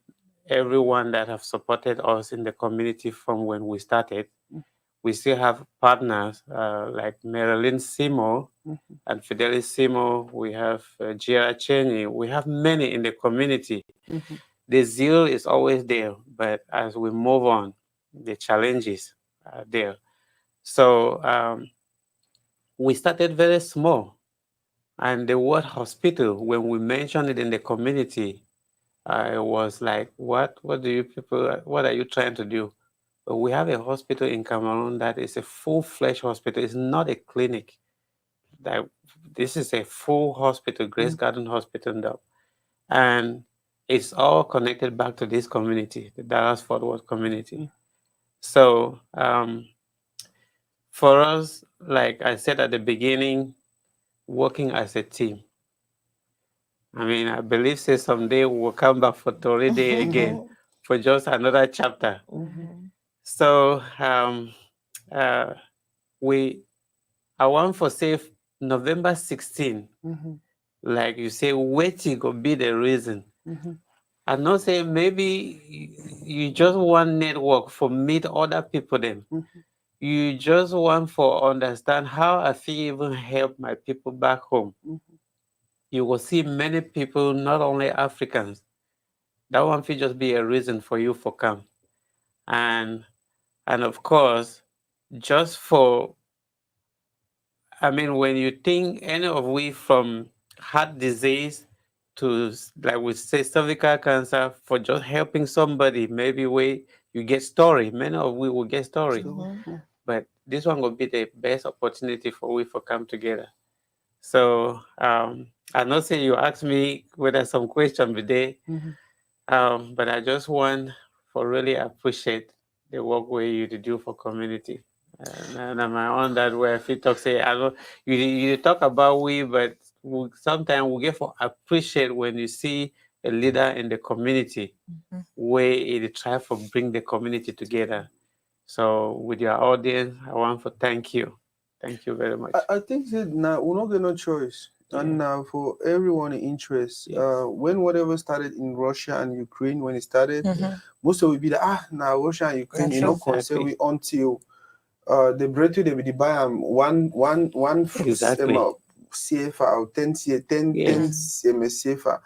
B: everyone that have supported us in the community from when we started. We still have partners like Marilyn Simo and Fidelis Simo. We have Gira Cheney. We have many in the community. The zeal is always there, but as we move on, the challenges are there. So we started very small, and the word hospital, when we mentioned it in the community, it was like, what do you people, what are you trying to do? But we have a hospital in Cameroon that is a full-fledged hospital. It's not a clinic. This is a full hospital, Grace Garden Hospital, and it's all connected back to this community, the Dallas-Fort Worth community. So for us, like I said at the beginning, working as a team. I mean, I believe someday we'll come back for Tori Day again for just another chapter. So uh, I want for say November 16, like you say, waiting could be the reason. I not say maybe you just want network for meet other people then. You just want for understand how I feel even help my people back home. You will see many people, not only Africans. That one will just be a reason for you for come. And of course, just for I mean, when you think any of we from heart disease to, like we say, cervical cancer, for just helping somebody, maybe you get story. Many of we will get story. But this one will be the best opportunity for we for come together. So I not say you ask me whether some question be there, but I just want for really appreciate the work where you to do for community. And I'm on that way. If you talk, say, I know you talk about we, but sometimes we get for appreciate when you see a leader in the community where it try to bring the community together. So with your audience, I want to thank you. Thank you very much.
A: I think that now we're not get no choice. And now for everyone in interest,
B: Yes.
A: when whatever started in Russia and Ukraine, when it started, most of it be like, now Russia and Ukraine, you know, concern we until the breakthrough they will buy one
B: Exactly.
A: CFA or 10
B: Yes.
A: CFA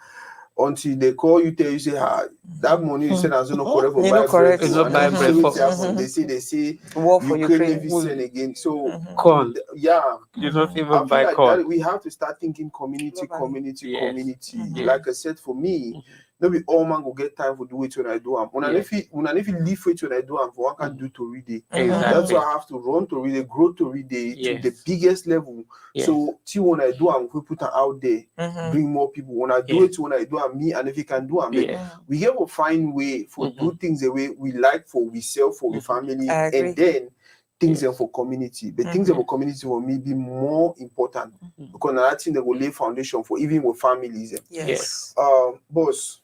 A: until they call you, tell you, say, that money you said as no correct for
D: You know,
A: buy
D: correct.
A: bread.
B: It's not
A: And
B: buy
A: then
B: bread
A: see
B: for-
A: what happen. They say
D: War for
A: Ukraine
D: Ukraine.
A: never send again. So
B: Corn.
A: yeah,
B: You don't
A: I
B: even
A: feel
B: buy
A: like
B: corn.
A: that we have to start thinking community.
B: Yes.
A: Like I said, for me, maybe all man will get time for do it when I do am. When if you leave it when I do am, for one can do to read it.
B: Exactly.
A: That's why I have to run to read it, grow to read it to the
B: Yes.
A: biggest level.
B: Yes.
A: So till when I do am, we put it out there, bring more people. When I do it, when I do am, me and if you can do am,
B: Yes.
A: we have to find way for do things the way we like for we sell for we family,
D: I agree.
A: and then things
B: Yes.
A: for community. But things for community for me be more important because now I think they will lay foundation for even with families.
D: Yes.
A: Boss,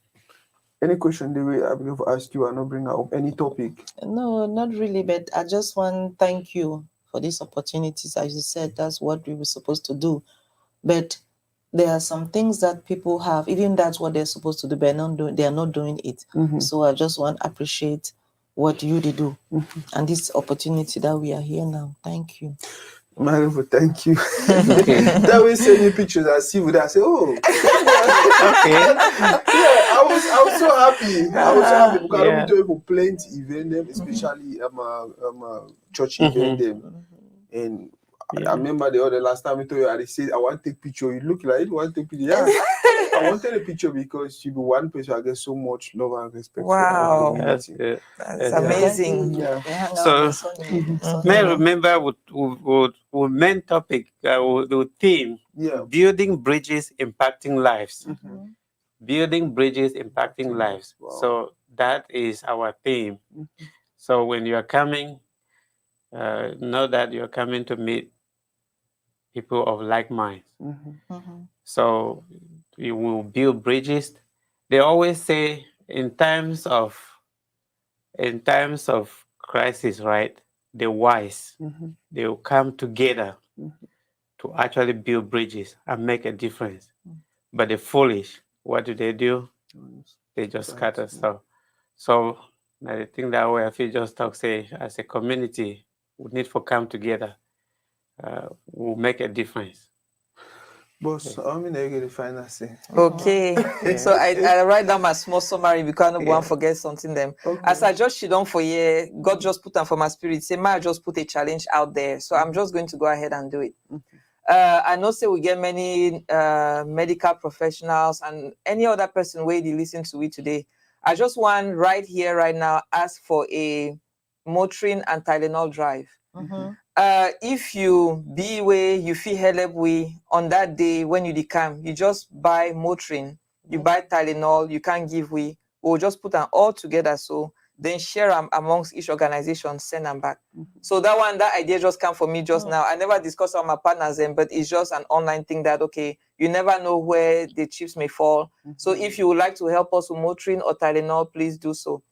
A: any question the way I'm going to ask you, I not bring up any topic.
C: No, not really, but I just want to thank you for these opportunities. As you said, that's what we were supposed to do. But there are some things that people have, even that's what they're supposed to do, but they are not doing it. So I just want to appreciate what you did do and this opportunity that we are here now. Thank you.
A: Marvel, thank you.
B: Okay.
A: That way send me pictures I see with that. I say, oh,
B: Okay.
A: yeah, I was so happy. I was so happy because I
B: Yeah.
A: don't do it for plenty event them, especially a church event them. And I remember the other last time I told you I said I want to take picture. You look like you want to take picture. Yeah. I wanted a picture because you be one person I get so much love and respect
D: Wow.
A: for the
B: That's
A: community.
B: good.
D: That's
B: Yeah.
D: amazing.
A: Yeah.
C: They hang out
B: So-
C: on Sunday.
B: May I remember with main topic, the theme,
A: Yeah.
B: building bridges, impacting lives. Building bridges, impacting lives.
A: Wow.
B: So that is our theme. So when you are coming, know that you are coming to meet people of like minds. So you will build bridges. They always say in times of crisis, right? The wise, they will come together to actually build bridges and make a difference. But the foolish, what do? They just scatter stuff. So I think that way, if you just talk, say, as a community, we need to come together. We'll make a difference.
A: Boss, I'm in the final say.
D: Okay. So I write down my small summary because I don't want to forget something them.
A: Okay.
D: As I just sit down for here, God just put them for my spirit. Say, I just put a challenge out there. So I'm just going to go ahead and do it. I know say we get many medical professionals and any other person where they listen to it today. I just want right here, right now, ask for a Motrin and Tylenol drive. If you be where you feel help we on that day when you decam, you just buy Motrin, you buy Tylenol, you can't give we. We'll just put them all together. So then share them amongst each organization, send them back. So that idea just came for me just now. I never discussed with my partners then, but it's just an online thing that, okay, you never know where the chips may fall. So if you would like to help us with Motrin or Tylenol, please do so.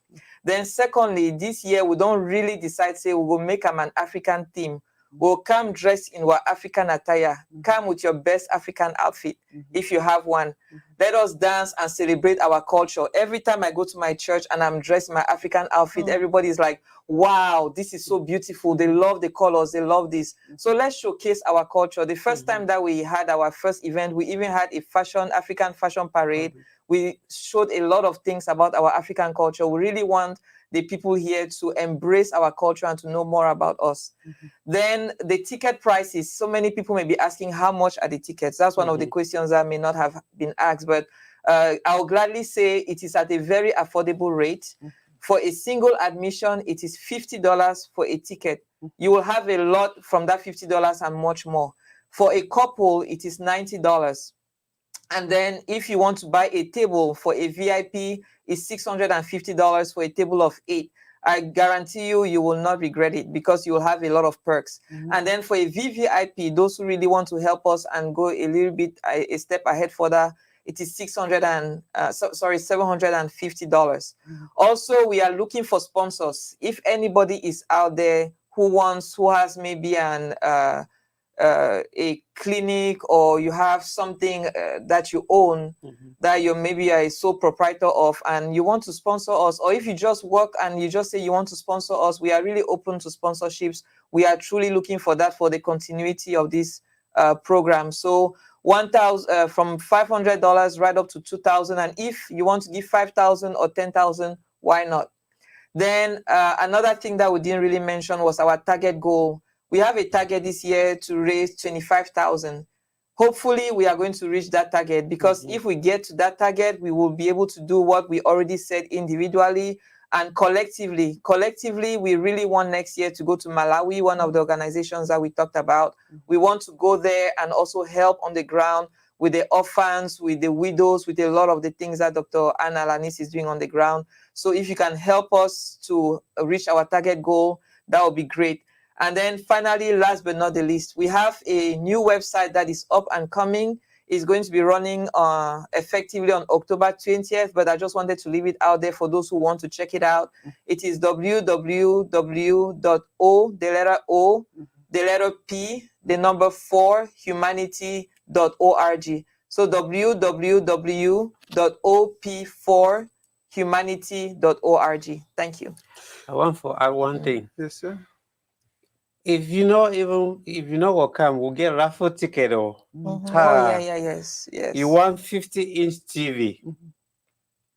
D: Then secondly, this year we don't really decide, say we will make an African theme. We'll come dressed in our African attire. Come with your best African outfit, if you have one. Let us dance and celebrate our culture. Every time I go to my church and I'm dressed in my African outfit, everybody's like, wow, this is so beautiful. They love the colors. They love this. So let's showcase our culture. The first time that we had our first event, we even had a African fashion parade. We showed a lot of things about our African culture. We really want the people here to embrace our culture and to know more about us. Then the ticket prices. So many people may be asking, how much are the tickets? That's one of the questions that may not have been asked, but I'll gladly say it is at a very affordable rate. For a single admission, it is $50 for a ticket. You will have a lot from that $50 and much more. For a couple, it is $90. And then if you want to buy a table for a VIP, it's $650 for a table of 8. I guarantee you, you will not regret it because you will have a lot of perks. And then for a VVIP, those who really want to help us and go a little bit, a step ahead further, it is $750. Also, we are looking for sponsors. If anybody is out there who has maybe a clinic, or you have something that you own, that you're maybe a sole proprietor of, and you want to sponsor us, or if you just work and you just say you want to sponsor us, we are really open to sponsorships. We are truly looking for that for the continuity of this program. So $1,000 from $500 right up to $2,000, and if you want to give $5,000 or $10,000, why not? Then another thing that we didn't really mention was our target goal. We have a target this year to raise $25,000. Hopefully, we are going to reach that target, because if we get to that target, we will be able to do what we already said individually and collectively. Collectively, we really want next year to go to Malawi, one of the organizations that we talked about. We want to go there and also help on the ground with the orphans, with the widows, with a lot of the things that Dr. Anna Lanis is doing on the ground. So if you can help us to reach our target goal, that would be great. And then finally, last but not the least, we have a new website that is up and coming. It's going to be running effectively on October 20th, but I just wanted to leave it out there for those who want to check it out. It is www.o, the letter O, the letter P, the number 4, humanity.org. So www.op4humanity.org. Thank you.
B: I want to add one thing.
A: Yes, sir.
B: If you what come, we'll get raffle ticket or
D: Oh yeah, yes.
B: You want 50-inch TV,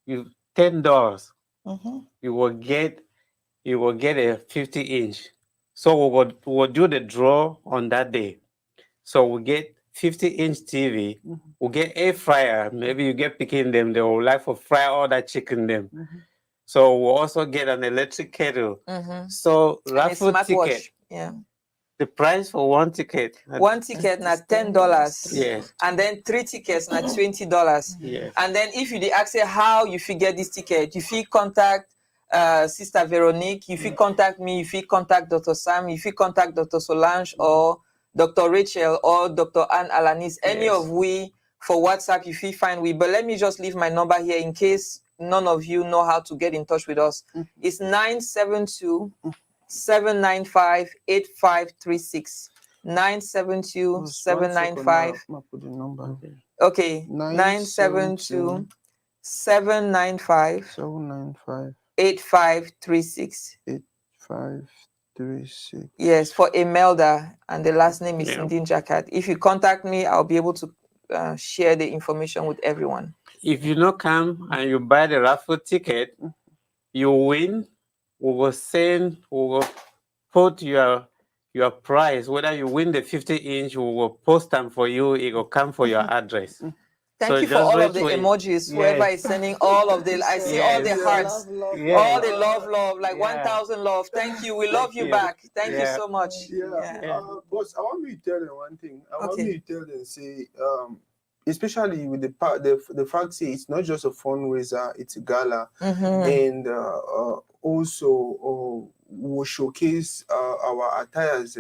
B: you $10. You will get a 50-inch. So we'll do the draw on that day. So we'll get 50-inch TV. We'll get air fryer. Maybe you get picking them. They will like for fry all that chicken them. So we'll also get an electric kettle. So raffle ticket.
D: Yeah.
B: The price for one ticket.
D: One ticket na $10.
B: Yes.
D: And then 3 tickets na $20.
B: Yes.
D: And then if you ask how you get this ticket, you feel contact Sister Veronique, you feel contact me, you feel contact Dr. Sam, you feel contact Dr. Solange or Dr. Rachel or Dr. Anne Alanis, any of we for WhatsApp, you feel fine with. But let me just leave my number here in case none of you know how to get in touch with us. It's 972-795-8536. 972-795. Okay. 972-795. 8536.
A: 8536.
D: Yes, for Imelda, and the last name is Ndinjakat. If you contact me, I'll be able to share the information with everyone.
B: If you not come and you buy the raffle ticket, you win. We will put your price. Whether you win the 50-inch, we will post them for you. It will come for your address.
D: Thank you for all of the emojis. Whoever is sending all of the, I see all the hearts, all the love, like 1,000 love. Thank you. We love you back. Thank you so much.
A: Boss, I want me to tell them one thing. I want me to tell them, say, especially with the fact, say it's not just a fundraiser, it's a gala, and also we'll showcase our attires.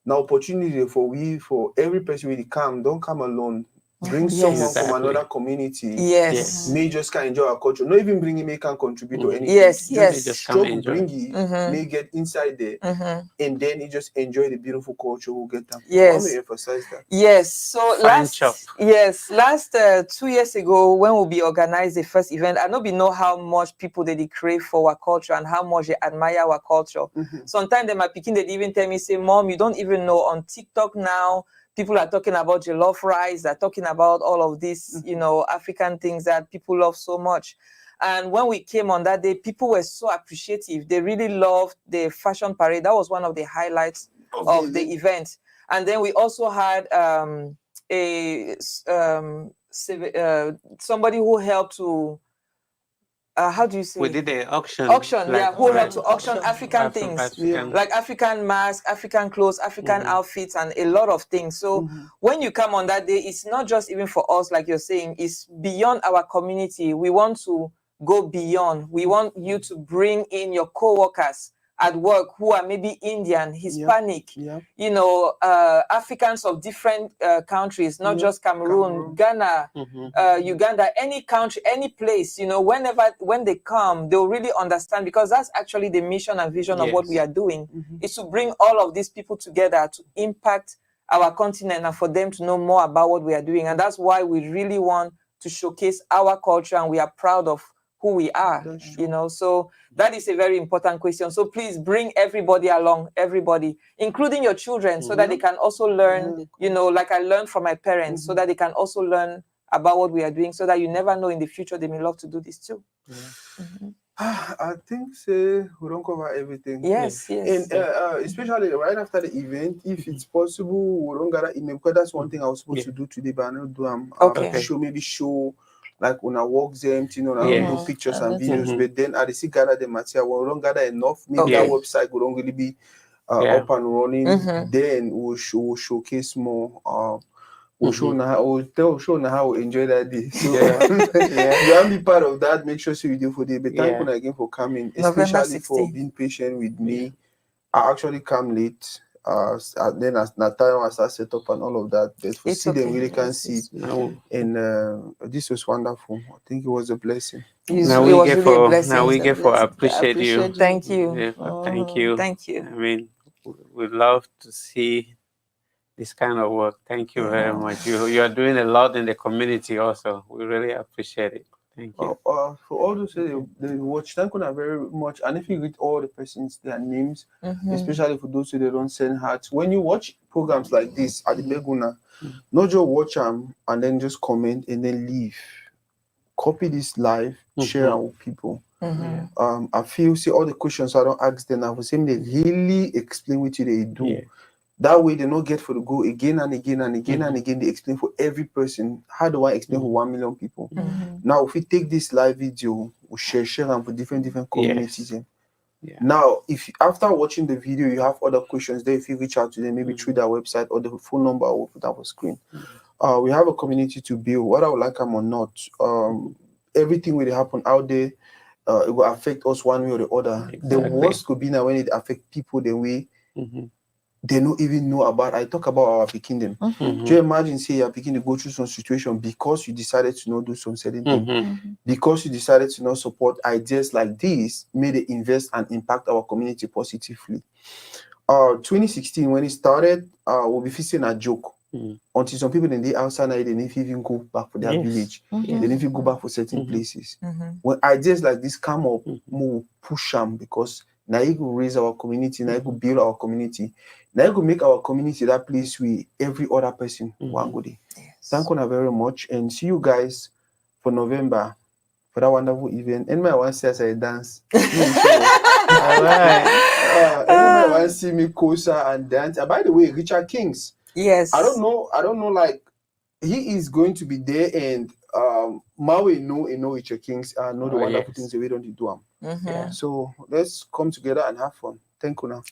A: Now, opportunity for every person really come. Don't come alone. Bring someone from another community.
D: Yes.
A: May just can enjoy our culture. Not even bring him, may can contribute to anything.
D: Yes,
A: Just stroke, bring it, may get inside there. And then he just enjoy the beautiful culture we'll get them.
D: Yes.
A: I want to emphasize that.
D: Yes. So last 2 years ago, when we organized the first event, I know how much people they crave for our culture and how much they admire our culture. Sometimes they might picking, they even tell me, say, Mom, you don't even know on TikTok now, people are talking about jollof rice, they're talking about all of these, you know, African things that people love so much. And when we came on that day, people were so appreciative. They really loved the fashion parade. That was one of the highlights of the event. And then we also had somebody who helped to how do you say?
B: We did the auction.
D: Who helped to auction African things, like African masks, African clothes, African outfits, and a lot of things. So when you come on that day, it's not just even for us, like you're saying, it's beyond our community. We want to go beyond. We want you to bring in your co-workers at work who are maybe Indian, Hispanic, you know, Africans of different countries, not just Cameroon, Ghana, Uganda, any country, any place, you know, when they come, they'll really understand, because that's actually the mission and vision of what we are doing, is to bring all of these people together to impact our continent and for them to know more about what we are doing. And that's why we really want to showcase our culture, and we are proud of who we are, you know. So that is a very important question. So please bring everybody along, everybody, including your children, so that they can also learn, you know, like I learned from my parents, so that they can also learn about what we are doing, so that you never know in the future they may love to do this too.
A: I think we don't cover everything.
D: Yes.
A: And especially right after the event, if it's possible, we don't gather email, because that's one thing I was supposed to do today, but I don't do show like when I walk them, you know, I do pictures and videos, but then I see gather the material. We don't gather enough. Maybe that website would don't really be up and running. Then we'll showcase more. We'll show now how we enjoy that day. So you want to be part of that, make sure you do for the. But thank you again for coming, especially for being patient with me. I actually come late. Then as Nathaniel as I set up and all of that, but for see them really can't see. And this was wonderful. I think it was a blessing.
B: Now we get for appreciate you.
D: Thank you.
B: Thank you.
D: Thank you.
B: I mean, we love to see this kind of work. Thank you very much. You are doing a lot in the community also. We really appreciate it. Thank you.
A: For all those they watch, thank you very much. And if you read all the persons, their names, especially for those who they don't send hearts, when you watch programs like this at the Beguna, not just watch them and then just comment and then leave. Copy this live, share it with people. I feel all the questions I don't ask them, I was saying they really explain what they do. That way they don't get for the go again and again and again and again. They explain for every person. How do I explain for 1 million people? Now, if we take this live video, we share them for different communities. Now, if after watching the video you have other questions, then if you reach out to them, maybe through their website or the phone number or put up on screen. We have a community to build, whether we like them or not. Everything will happen out there. It will affect us one way or the other. The worst could be now when it affects people the way they don't even know about. I talk about our kingdom. Do you imagine, say you're beginning to go through some situation because you decided to not do some certain thing, because you decided to not support ideas like this, made it invest and impact our community positively. 2016 when it started, we'll be facing a joke. Until some people in the outside they didn't even go back for their village. They didn't even go back for certain places. When ideas like this come up, more push them, because now you will raise our community, now you will build our community, now you will make our community that place where every other person want go there. Thank you very much, and see you guys for November for that wonderful event. And my one says I dance. Everybody want to see me closer and dance. By the way, Richard Kings.
D: Yes.
A: I don't know. Like, he is going to be there, and Maui know Richard Kings know the wonderful things that we don't do. So let's come together and have fun. Thank you now.